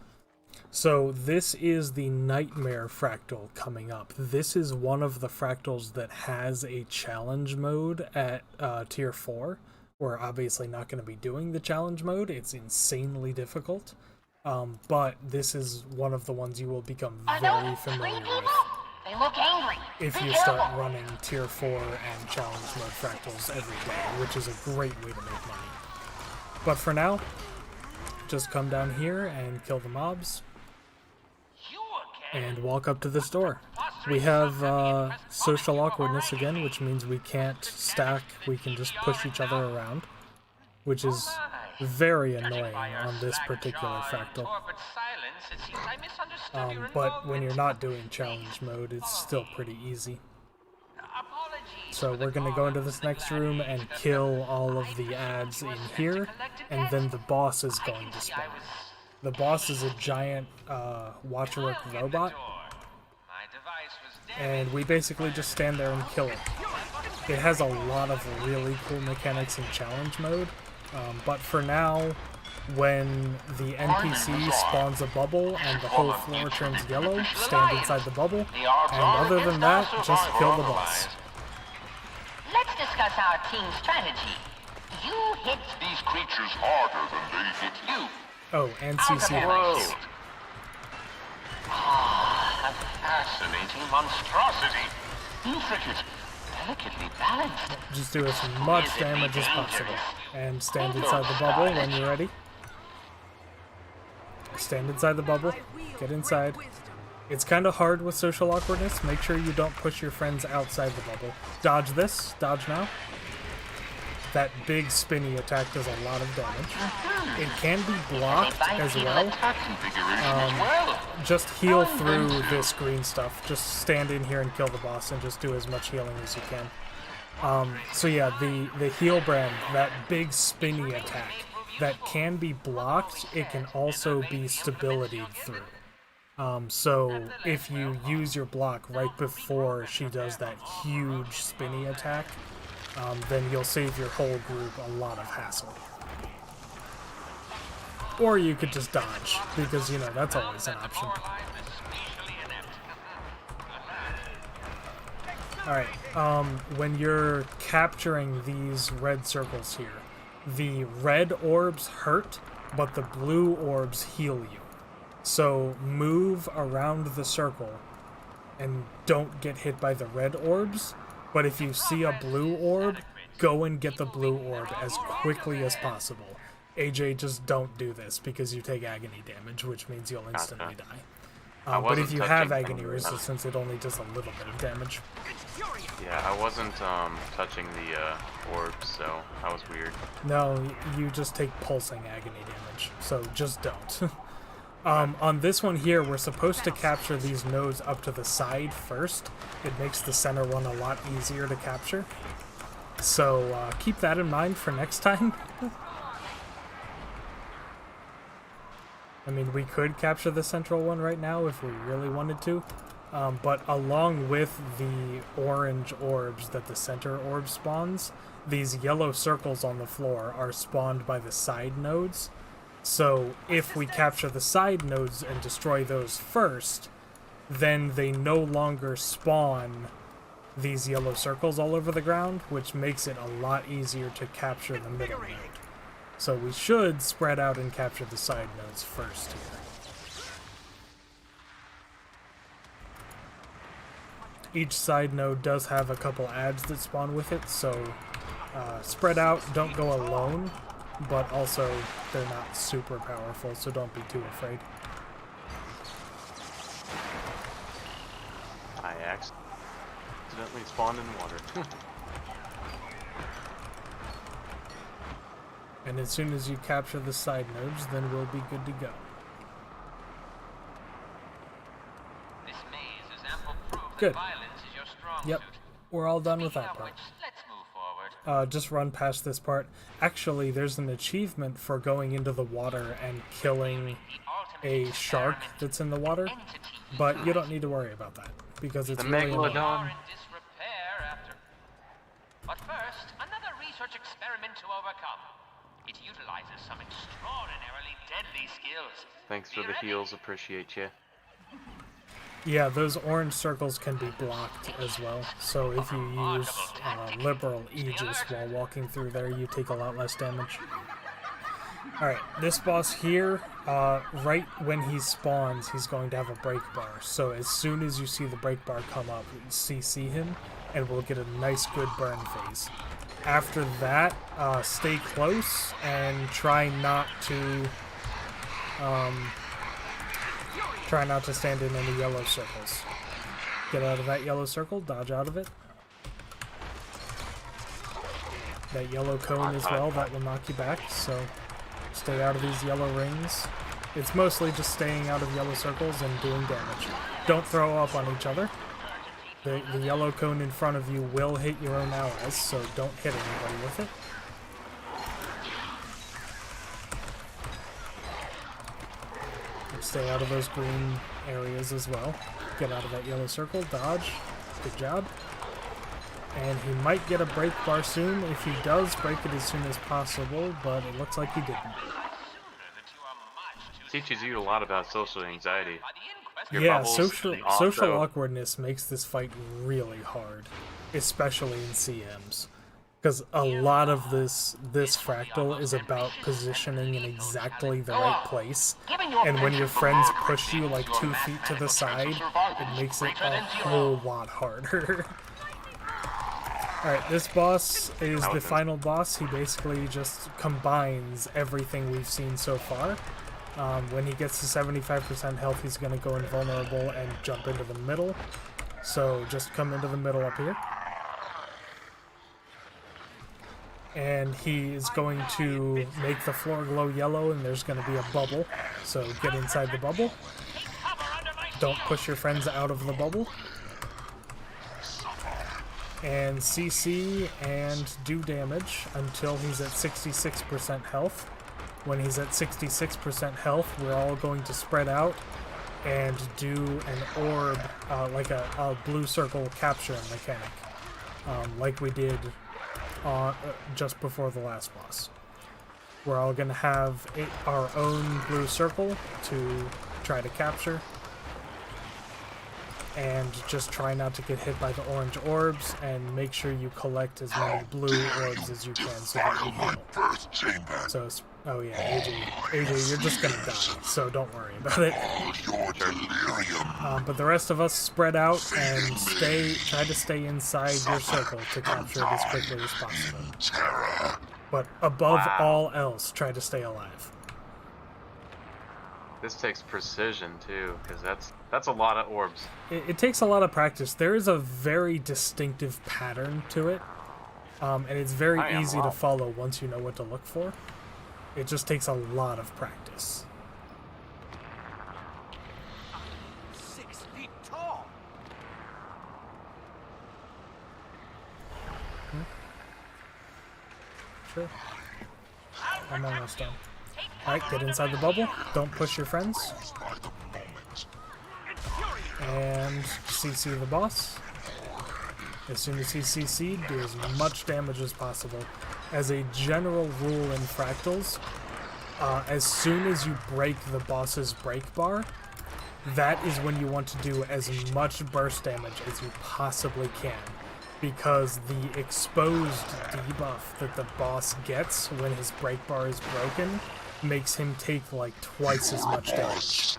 So this is the Nightmare fractal coming up. This is one of the fractals that has a challenge mode at tier 4. We're obviously not going to be doing the challenge mode. It's insanely difficult. But this is one of the ones you will become very familiar with They look angry. if you start running tier 4 and challenge mode fractals every day, which is a great way to make money. But for now, just come down here and kill the mobs and walk up to this door. We have social awkwardness again, which means we can't stack, we can just push each other around, which is very annoying on this particular fractal. But when you're not doing challenge mode, it's still pretty easy. So we're going to go into this next room and kill all of the ads in here, and then the boss is going to spawn. The boss is a giant Watcherick robot, and we basically just stand there and kill it. It has a lot of really cool mechanics in challenge mode, but for now, when the NPC spawns a bubble and the whole floor turns yellow, stand inside the bubble, and other than that, just kill the boss. Let's discuss our team strategy. You hit These creatures harder than they hit you. Oh, and CC hacks. A fascinating monstrosity. Intricate, delicately balanced. Just do as much damage as possible. And stand inside the bubble when you're ready. Stand inside the bubble. Get inside. It's kind of hard with social awkwardness. Make sure you don't push your friends outside the bubble. Dodge this. Dodge now. That big spinny attack does a lot of damage. It can be blocked as well. Just heal through this green stuff. Just stand in here and kill the boss and just do as much healing as you can. So yeah, the heal brand, that big spinny attack, that can be blocked. It can also be stabilityed through. So if you use your block right before she does that huge spinny attack, then you'll save your whole group a lot of hassle. Or you could just dodge, because, you know, that's always an option. Alright, when you're capturing these red circles here, the red orbs hurt, but the blue orbs heal you. So move around the circle and don't get hit by the red orbs. But if you see a blue orb, go and get the blue orb as quickly as possible. AJ, just don't do this because you take agony damage, which means you'll instantly die. But if you have agony resistance, it only does a little bit of damage. Yeah, I wasn't touching the orbs, so that was weird. No, you just take pulsing agony damage, so just don't. On this one here, we're supposed to capture these nodes up to the side first. It makes the center one a lot easier to capture. So keep that in mind for next time. I mean, we could capture the central one right now if we really wanted to, but along with the orange orbs that the center orb spawns, these yellow circles on the floor are spawned by the side nodes. So if we capture the side nodes and destroy those first, then they no longer spawn these yellow circles all over the ground, which makes it a lot easier to capture the middle node. So we should spread out and capture the side nodes first here. Each side node does have a couple adds that spawn with it, so spread out, don't go alone, but also they're not super powerful, so don't be too afraid. I accidentally spawned in water. And as soon as you capture the side nodes, then we'll be good to go. This maze is ample proof Good. that violence is your strong Yep, suit. we're all done with Speaking that of part. which, let's move forward. Just run past this part. Actually, there's an achievement for going into the water and killing a shark that's in the water, but you don't need to worry about that, because it's The really annoying. Megalodon. In disrepair after. But first, another research experiment to overcome. It utilizes some extraordinarily deadly skills. Thanks for the heals, appreciate you. Yeah, those orange circles can be blocked as well, so if you use Liberal Aegis while walking through there, you take a lot less damage. Alright, this boss here, right when he spawns, he's going to have a break bar, so as soon as you see the break bar come up, CC him, and we'll get a nice good burn phase. After that, stay close and try not to stand in any yellow circles. Get out of that yellow circle, dodge out of it. That yellow cone as well, that will knock you back, so stay out of these yellow rings. It's mostly just staying out of yellow circles and doing damage. Don't throw up on each other. The yellow cone in front of you will hit your own allies, so don't hit anybody with it. Stay out of those green areas as well. Get out of that yellow circle, dodge. Good job. And he might get a break bar soon. If he does, break it as soon as possible, but it looks like he didn't. Teaches you a lot about social anxiety. Your Yeah, bubbles social also- awkwardness makes this fight really hard, especially in CMs. Because a lot of this fractal is about positioning in exactly the right place, and when your friends push you like 2 feet to the side, it makes it a whole lot harder. Alright, this boss is the final boss. He basically just combines everything we've seen so far. When he gets to 75% health, he's going to go invulnerable and jump into the middle. So just come into the middle up here. And he is going to make the floor glow yellow, and there's going to be a bubble. So get inside the bubble. Don't push your friends out of the bubble. And CC and do damage until he's at 66% health. When he's at 66% health, we're all going to spread out and do an orb, like a blue circle capture mechanic, like we did just before the last boss. We're all going to have our own blue circle to try to capture, and just try not to get hit by the orange orbs, and make sure you collect as many blue orbs as you can so that you heal. So, oh yeah, AJ, you're just gonna die, so don't worry about it. But the rest of us spread out and try to stay inside your circle to capture it as quickly as possible. But above all else, try to stay alive. This takes precision too, because that's a lot of orbs. It takes a lot of practice. There is a very distinctive pattern to it, and it's very easy to follow once you know what to look for. It just takes a lot of practice. 6 feet tall. Sure. I'm almost done. Take Alright, get inside the bubble. Don't push your friends. And CC the boss. As soon as he's CC'd, do as much damage as possible. As a general rule in Fractals, as soon as you break the boss's break bar, that is when you want to do as much burst damage as you possibly can. Because the exposed debuff that the boss gets when his break bar is broken makes him take like twice as much damage.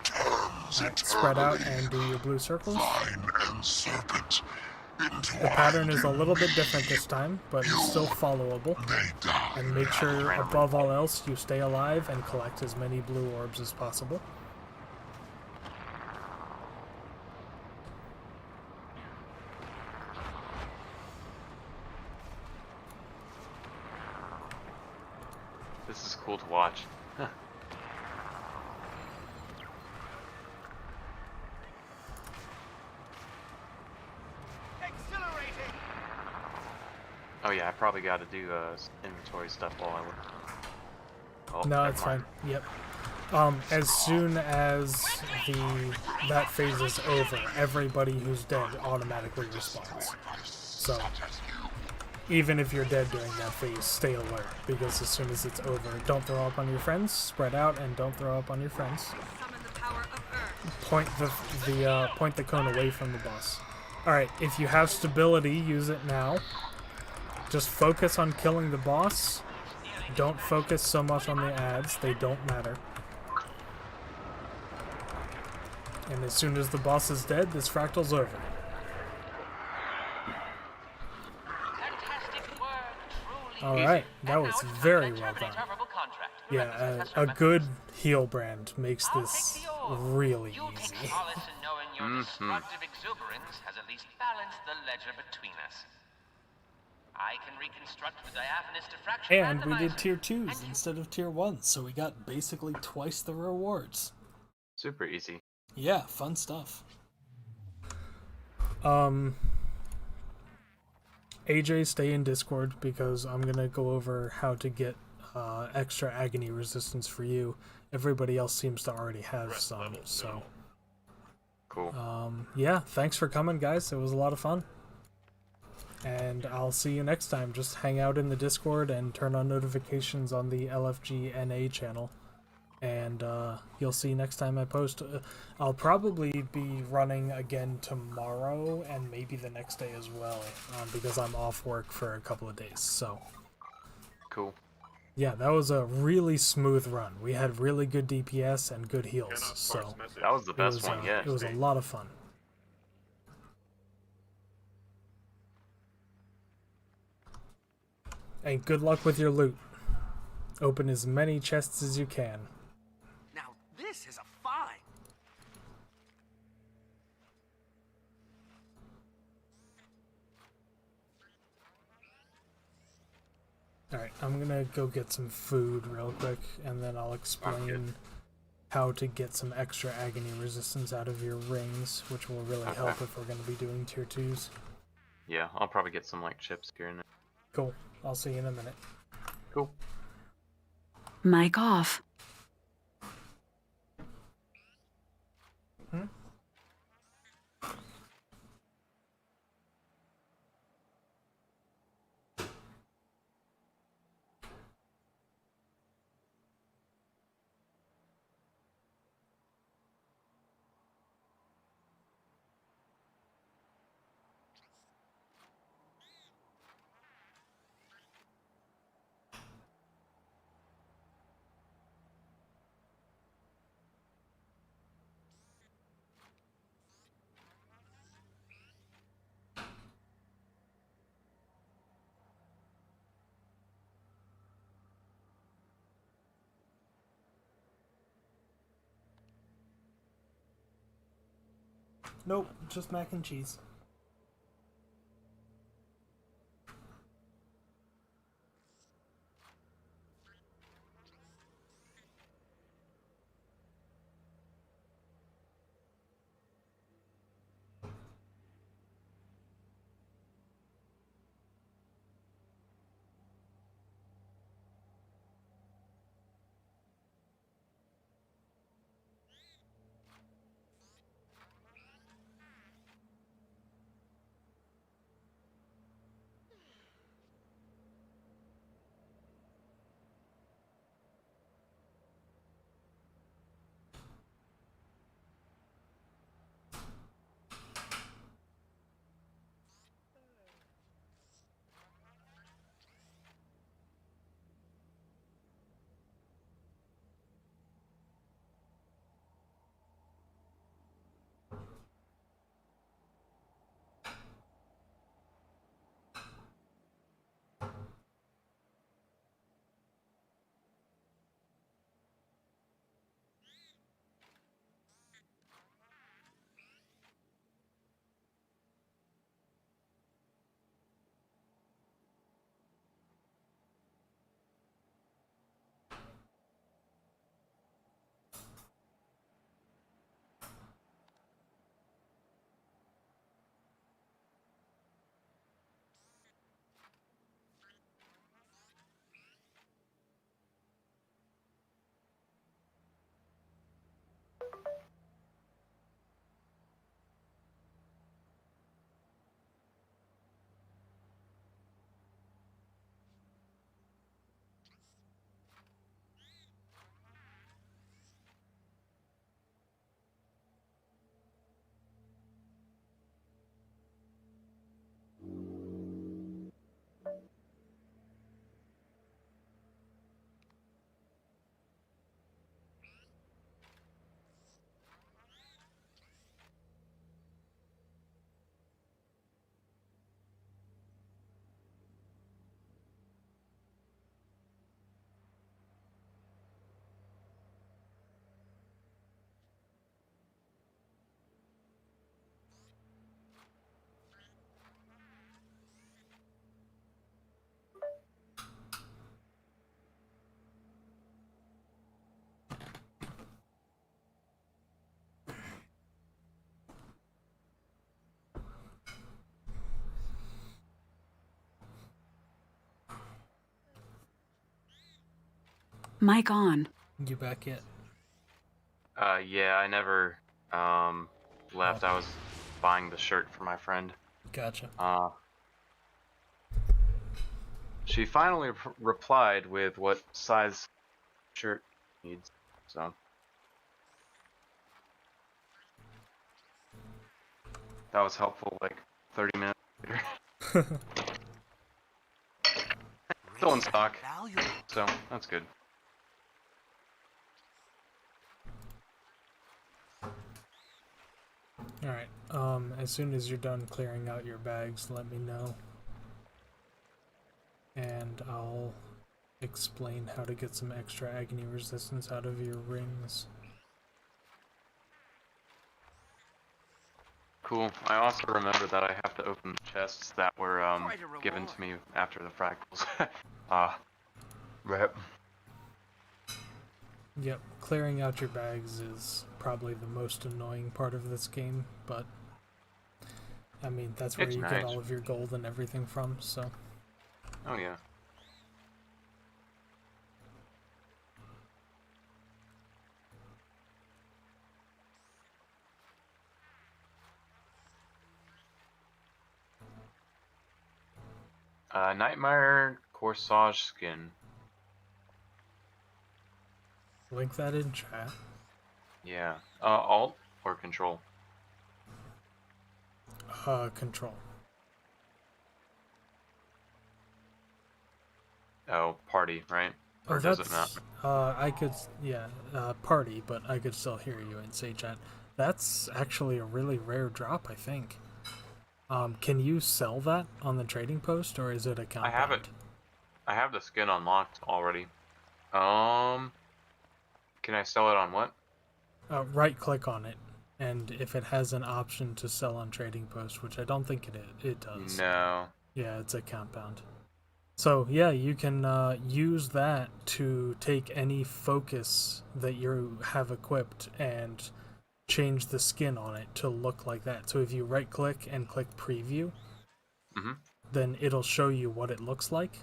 Right, spread out and do your blue circles. The pattern is a little bit different this time, but it's still followable. And make sure, above all else, you stay alive and collect as many blue orbs as possible. This is cool to watch. Oh yeah, I probably got to do inventory stuff while I work. Oh, No, it's fine. Yep. As soon as that phase is over, everybody who's dead automatically respawns. So, even if you're dead during that phase, stay alert, because as soon as it's over, don't throw up on your friends, spread out, and don't throw up on your friends. Point the cone away from the boss. Alright, if you have stability, use it now. Just focus on killing the boss. Don't focus so much on the ads, they don't matter. And as soon as the boss is dead, this fractal's over. Alright, that was very well done. Yeah, a good heal brand makes this really easy. I can reconstruct the diaphanous diffraction And we did randomizer. tier 2s instead of tier 1s, so we got basically twice the rewards. Super easy. Yeah, fun stuff. AJ, stay in Discord, because I'm gonna go over how to get extra agony resistance for you. Everybody else seems to already have some, so... Cool. Yeah, thanks for coming, guys. It was a lot of fun. And I'll see you next time. Just hang out in the Discord and turn on notifications on the LFG NA channel. And you'll see next time I post. I'll probably be running again tomorrow and maybe the next day as well, because I'm off work for a couple of days. So, Cool. yeah, that was a really smooth run. We had really good DPS and good heals. So That was the best one, yeah. it was a lot of fun. And good luck with your loot. Open as many chests as you can. Now this is a find. Alright, I'm gonna go get some food real quick, and then I'll explain how to get some extra agony resistance out of your rings, which will really help if we're gonna be doing tier 2s. Yeah, I'll probably get some like chips here and there. Cool. I'll see you in a minute. Cool. Mic off. Nope, just mac and cheese. Mic on. You back yet? Yeah, I never left. I was buying the shirt for my friend. Gotcha. She finally replied with what size shirt needs. So that was helpful. Like 30 minutes later, still in stock. Valuable. So that's good. Alright, as soon as you're done clearing out your bags, let me know. And I'll explain how to get some extra agony resistance out of your rings. Cool. I also remember that I have to open the chests that were Quite a given reward. to me after the fractals. Rip. Yep, clearing out your bags is probably the most annoying part of this game, but I mean, that's where It's you nice. get all of your gold and everything from, so. Oh yeah. Nightmare Corsage skin. Link that in chat. Yeah. Alt or Control? Control. Oh, party, right? Or does it not? I could, yeah, party, but I could still hear you in say chat. That's actually a really rare drop, I think. Can you sell that on the trading post, or is it a compound? I have it. I have the skin unlocked already. Can I sell it on what? Right click on it, and if it has an option to sell on trading post, which I don't think it does. No. Yeah, it's a compound. So yeah, you can use that to take any focus that you have equipped and change the skin on it to look like that. So if you right click and click preview, then it'll show you what it looks like.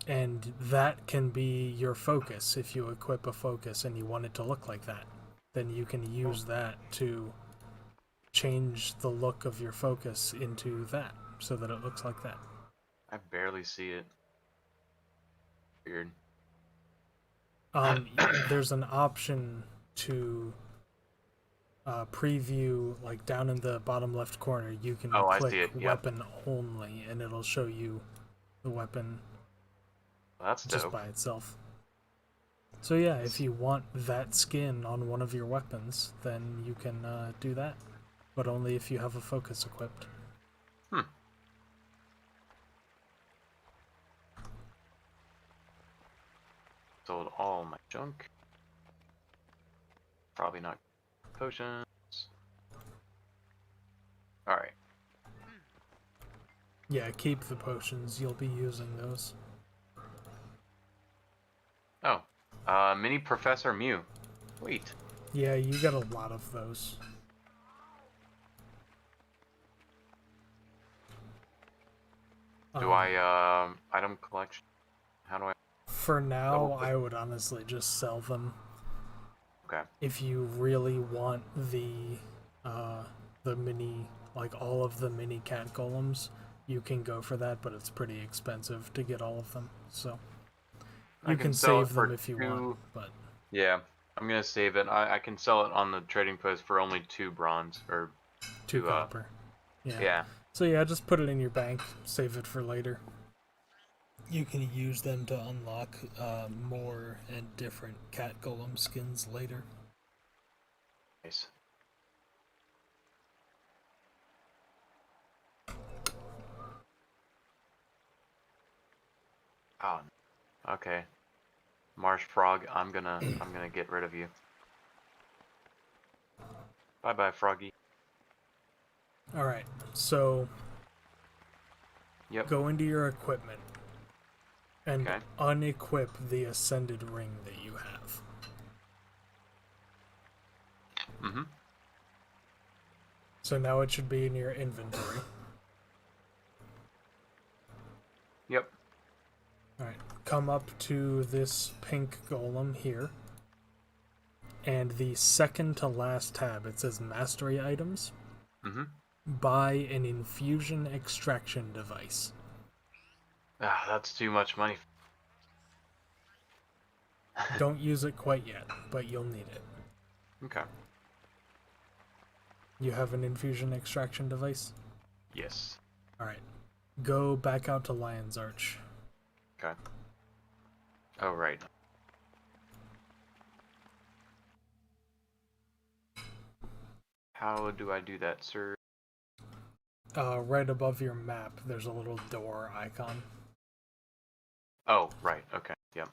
And that can be your focus. If you equip a focus and you want it to look like that, then you can use that to change the look of your focus into that so that it looks like that. I barely see it. Weird. There's an option to preview, like down in the bottom left corner. You can Oh, I click see it. Yep. weapon only, and it'll show you the weapon Well, that's just dope. by itself. So yeah, if you want that skin on one of your weapons, then you can do that, but only if you have a focus equipped. Sold all my junk. Probably not potions. Alright. Yeah, keep the potions. You'll be using those. Oh. Mini Professor Mew. Wait. Yeah, you got a lot of those. Do I, item collection? How do I? For now, I would honestly just sell them. Okay. If you really want the mini, like all of the mini cat golems, you can go for that, but it's pretty expensive to get all of them. So you can sell it save for them if you want, but Yeah, I'm gonna save it. I can sell it on the trading post for only 2 bronze or 2 copper. Yeah. So yeah, just put it in your bank, save it for later. You can use them to unlock more and different cat golem skins later. Nice. Oh, okay. Marsh Frog, I'm gonna get rid of you. Bye bye, Froggy. Alright, so Yep. go into your equipment and Okay. unequip the ascended ring that you have. So now it should be in your inventory. Yep. Alright, come up to this pink golem here, and the second to last tab, it says Mastery Items. Mm-hmm. Buy an infusion extraction device. Ah, that's too much money. Don't use it quite yet, but you'll need it. Okay. You have an infusion extraction device? Yes. Alright. Go back out to Lion's Arch. Okay. Oh, right. How do I do that, sir? Right above your map, there's a little door icon. Oh, right. Okay. Yep.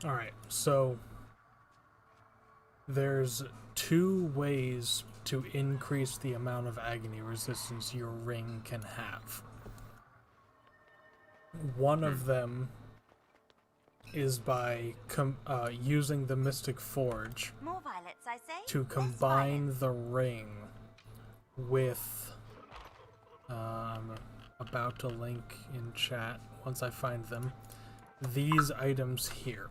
Alright, so there's 2 ways to increase the amount of agony resistance your ring can have. One of them is by using the Mystic Forge More violets, I say. to Less combine violets. the ring with... I'm about to link in chat once I find them. These items here.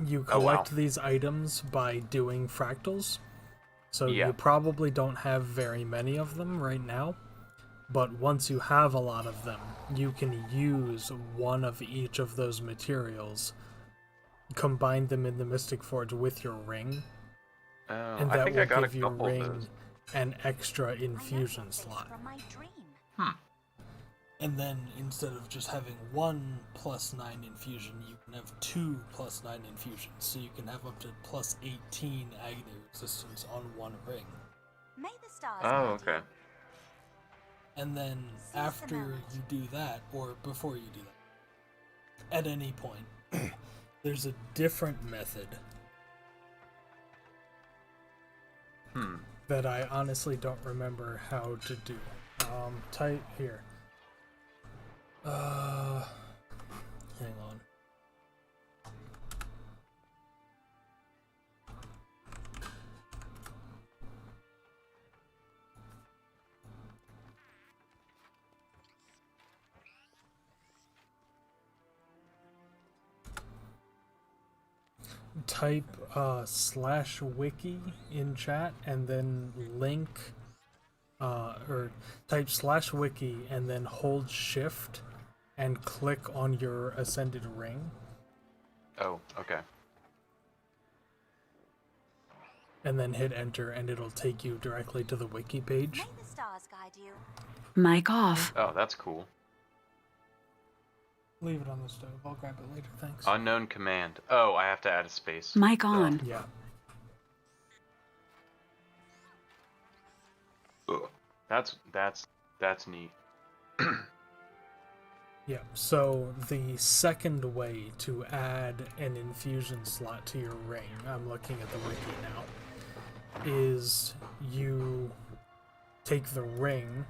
You collect these items by doing fractals, so you probably don't have very many of them right now, but once you have a lot of them, you can use one of each of those materials, combine them in the Mystic Forge with your ring, and that will give your ring an extra infusion slot. From my dream. And then instead of just having 1 +9 infusion, you can have 2 +9 infusions. So you can have up to +18 agony resistance on one ring. May the stars Oh, guide okay. you. And then the after moment. you do that, or before you do that, at any point, there's a different method that I honestly don't remember how to do. Type here. Hang on. Type /wiki in chat and then link or type /wiki and then hold shift and click on your ascended ring. Oh, okay. And then hit enter and it'll take you directly to the wiki page. May the stars guide you. Mic off. Oh, that's cool. Leave it on the stove. I'll grab it later. Thanks. Unknown command. Oh, I have to add a space. Mic on. Yeah. Ugh. That's neat. Yeah, so the second way to add an infusion slot to your ring, I'm looking at the wiki now, is you take the ring,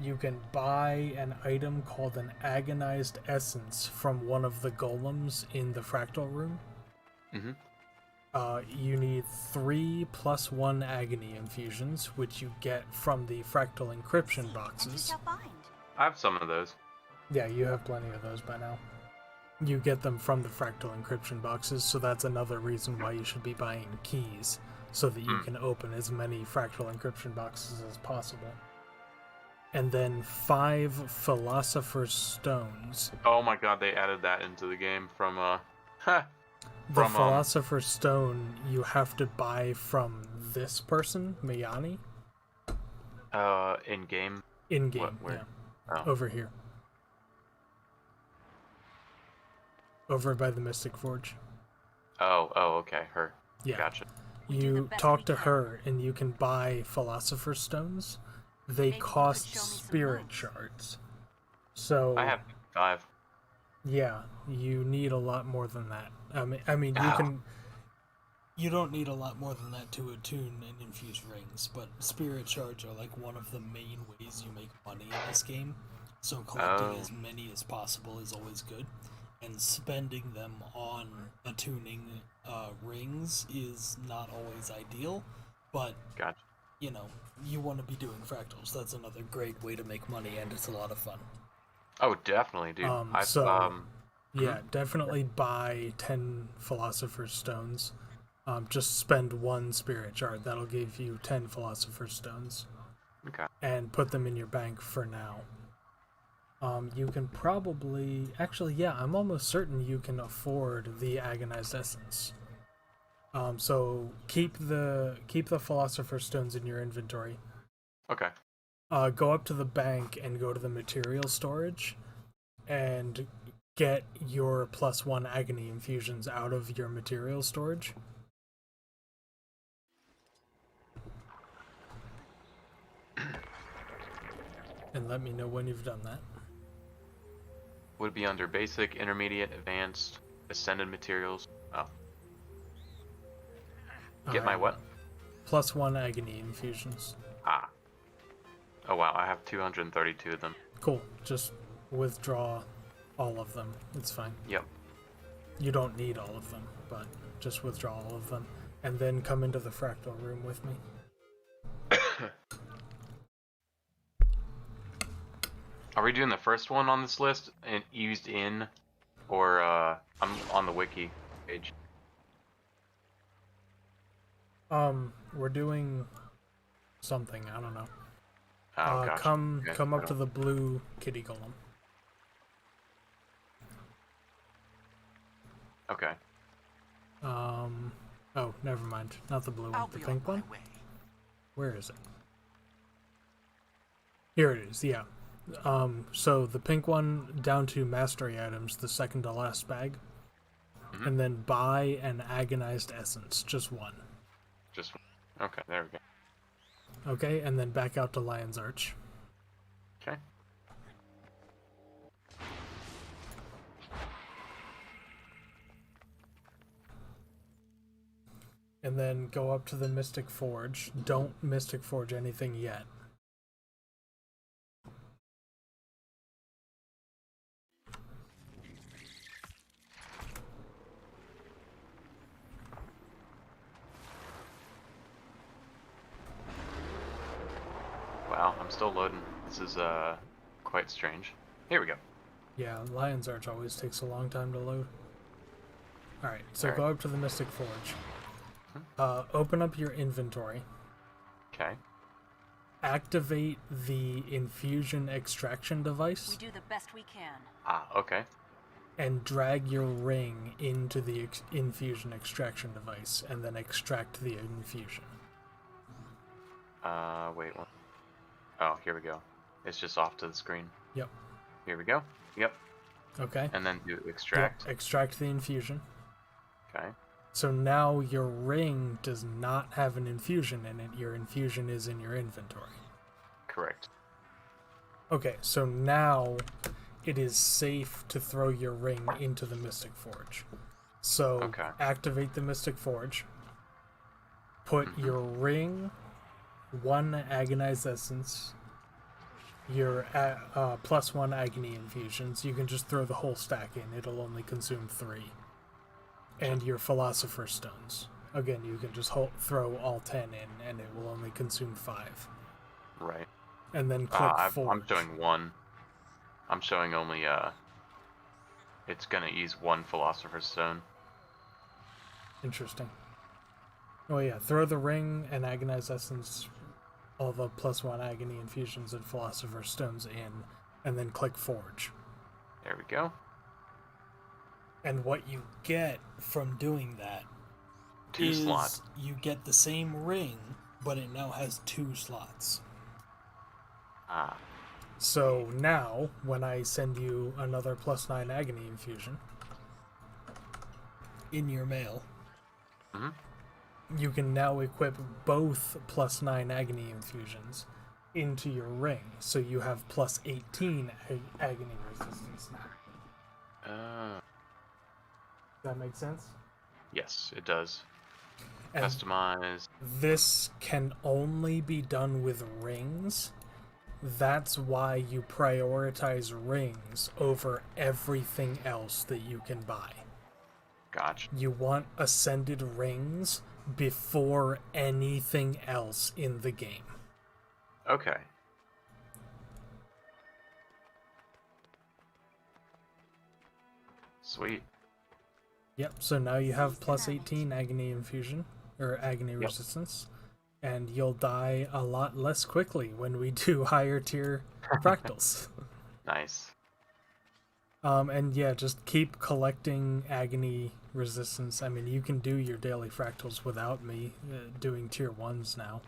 you can buy an item called an Agonized Essence from one of the golems in the Fractal room. Mm-hmm. You need 3 + 1 agony infusions, which you get from the Fractal encryption And you boxes. shall find. I have some of those. Yeah, you have plenty of those by now. You get them from the Fractal encryption boxes, so that's another reason why you should be buying keys, so that you can open as many Fractal encryption boxes as possible. And then 5 Philosopher's Stones. Oh my god, they added that into the game from The Philosopher's Stone you have to buy from this person, Mayani, in game. in-game, What, where? yeah. Oh. Over here. Over by the Mystic Forge. Oh, okay, her. Yeah. Gotcha. do the You best talk we to can. her and you can buy Philosopher's Stones. They Maybe you could cost show me some spirit moves. shards. So I have 75. Yeah, you need a lot more than that. You Oh. can. You don't need a lot more than that to attune and infuse rings, but spirit shards are like one of the main ways you make money in this game. So collecting as many as possible is always good, and spending them on attuning rings is not always ideal. But Gotcha. you know, you want to be doing fractals. That's another great way to make money, and it's a lot of fun. Oh, definitely, dude. Yeah, definitely buy 10 Philosopher's Stones. Just spend 1 Spirit Shard. That'll give you 10 Philosopher's Stones. Okay. And put them in your bank for now. You can probably... Actually, yeah, I'm almost certain you can afford the Agonized Essence. So keep the Philosopher's Stones in your inventory. Okay. Go up to the bank and go to the material storage and get your +1 agony infusions out of your material storage. And let me know when you've done that. Would be under basic, intermediate, advanced, ascended materials. Oh. Get my what? +1 agony infusions. Ah. Oh wow, I have 232 of them. Cool. Just withdraw all of them. It's fine. Yep. You don't need all of them, but just withdraw all of them. And then come into the fractal room with me. Are we doing the first one on this list and used in, or I'm on the wiki page? We're doing something. I don't know. Oh, gotcha. Come up to the blue kitty golem. Okay. Oh, never mind. Not the blue one. The pink one. Where is it? Here it is. Yeah. So the pink one down to mastery items, the second to last bag, and then buy an agonized essence, just 1. Just okay. There we go. Okay, and then back out to Lion's Arch. Okay. And then go up to the Mystic Forge. Don't Mystic Forge anything yet. Wow, I'm still loading. This is quite strange. Here we go. Yeah, Lion's Arch always takes a long time to load. Alright, so go up to the Mystic Forge. Open up your inventory. Okay. Activate the infusion extraction device. We do the best we can. Ah, okay. And drag your ring into the infusion extraction device, and then extract the infusion. Wait one. Oh, here we go. It's just off to the screen. Yep. Here we go. Yep. Okay. And then do extract. Yep. Extract the infusion. Okay. So now your ring does not have an infusion in it. Your infusion is in your inventory. Correct. Okay, so now it is safe to throw your ring into the Mystic Forge. So activate the Mystic Forge. Put your ring, 1 agonized essence, your +1 agony infusions. You can just throw the whole stack in. It'll only consume 3. And your Philosopher's Stones. Again, you can just throw all 10 in, and it will only consume 5. Right. And then click Forge. I'm showing 1. I'm showing only, it's gonna use 1 Philosopher's Stone. Interesting. Oh yeah, throw the ring and agonized essence, all the +1 agony infusions and Philosopher's Stones in, and then click Forge. There we go. And what you get from doing that 2 slots. You get the same ring, but it now has 2 slots. Ah. So now, when I send you another +9 agony infusion in your mail, you can now equip both +9 agony infusions into your ring, so you have plus 18 agony resistance now. Does that make sense? Yes, it does. And Customize. this can only be done with rings. That's why you prioritize rings over everything else that you can buy. Gotcha. You want ascended rings before anything else in the game. Okay. Sweet. Yep, so now you have plus 18 agony infusion, or agony Yep. resistance, and you'll die a lot less quickly when we do higher tier fractals. Nice. And yeah, just keep collecting agony resistance. I mean, you can do your daily fractals without me doing tier 1s now.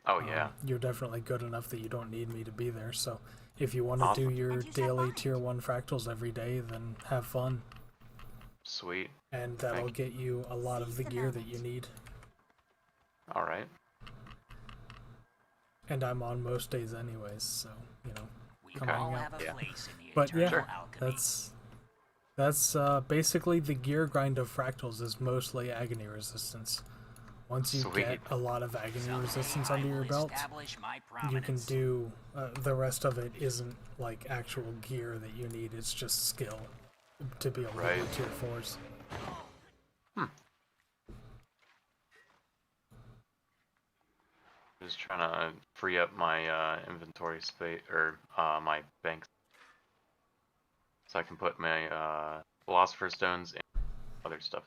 Oh yeah. You're definitely good enough that you don't need me to be there, so if you want to Awesome. do your daily tier 1 fractals every day, then have fun. Sweet. And that'll Thank get you a lot of the gear that you need. All right. And I'm on most days anyways, so, you know, We come Okay. hang all out. have a Yeah. place in the But yeah, eternal alchemy. that's basically the gear grind of fractals is mostly agony resistance. Once you Sweet. get a lot of agony Someday resistance I under your will belt, establish my you can prominence. do the rest of it isn't like actual gear that you need, it's just skill to be able to Right. do tier 4s. Just trying to free up my inventory space, or my banks, so I can put my Philosopher's Stones and other stuff.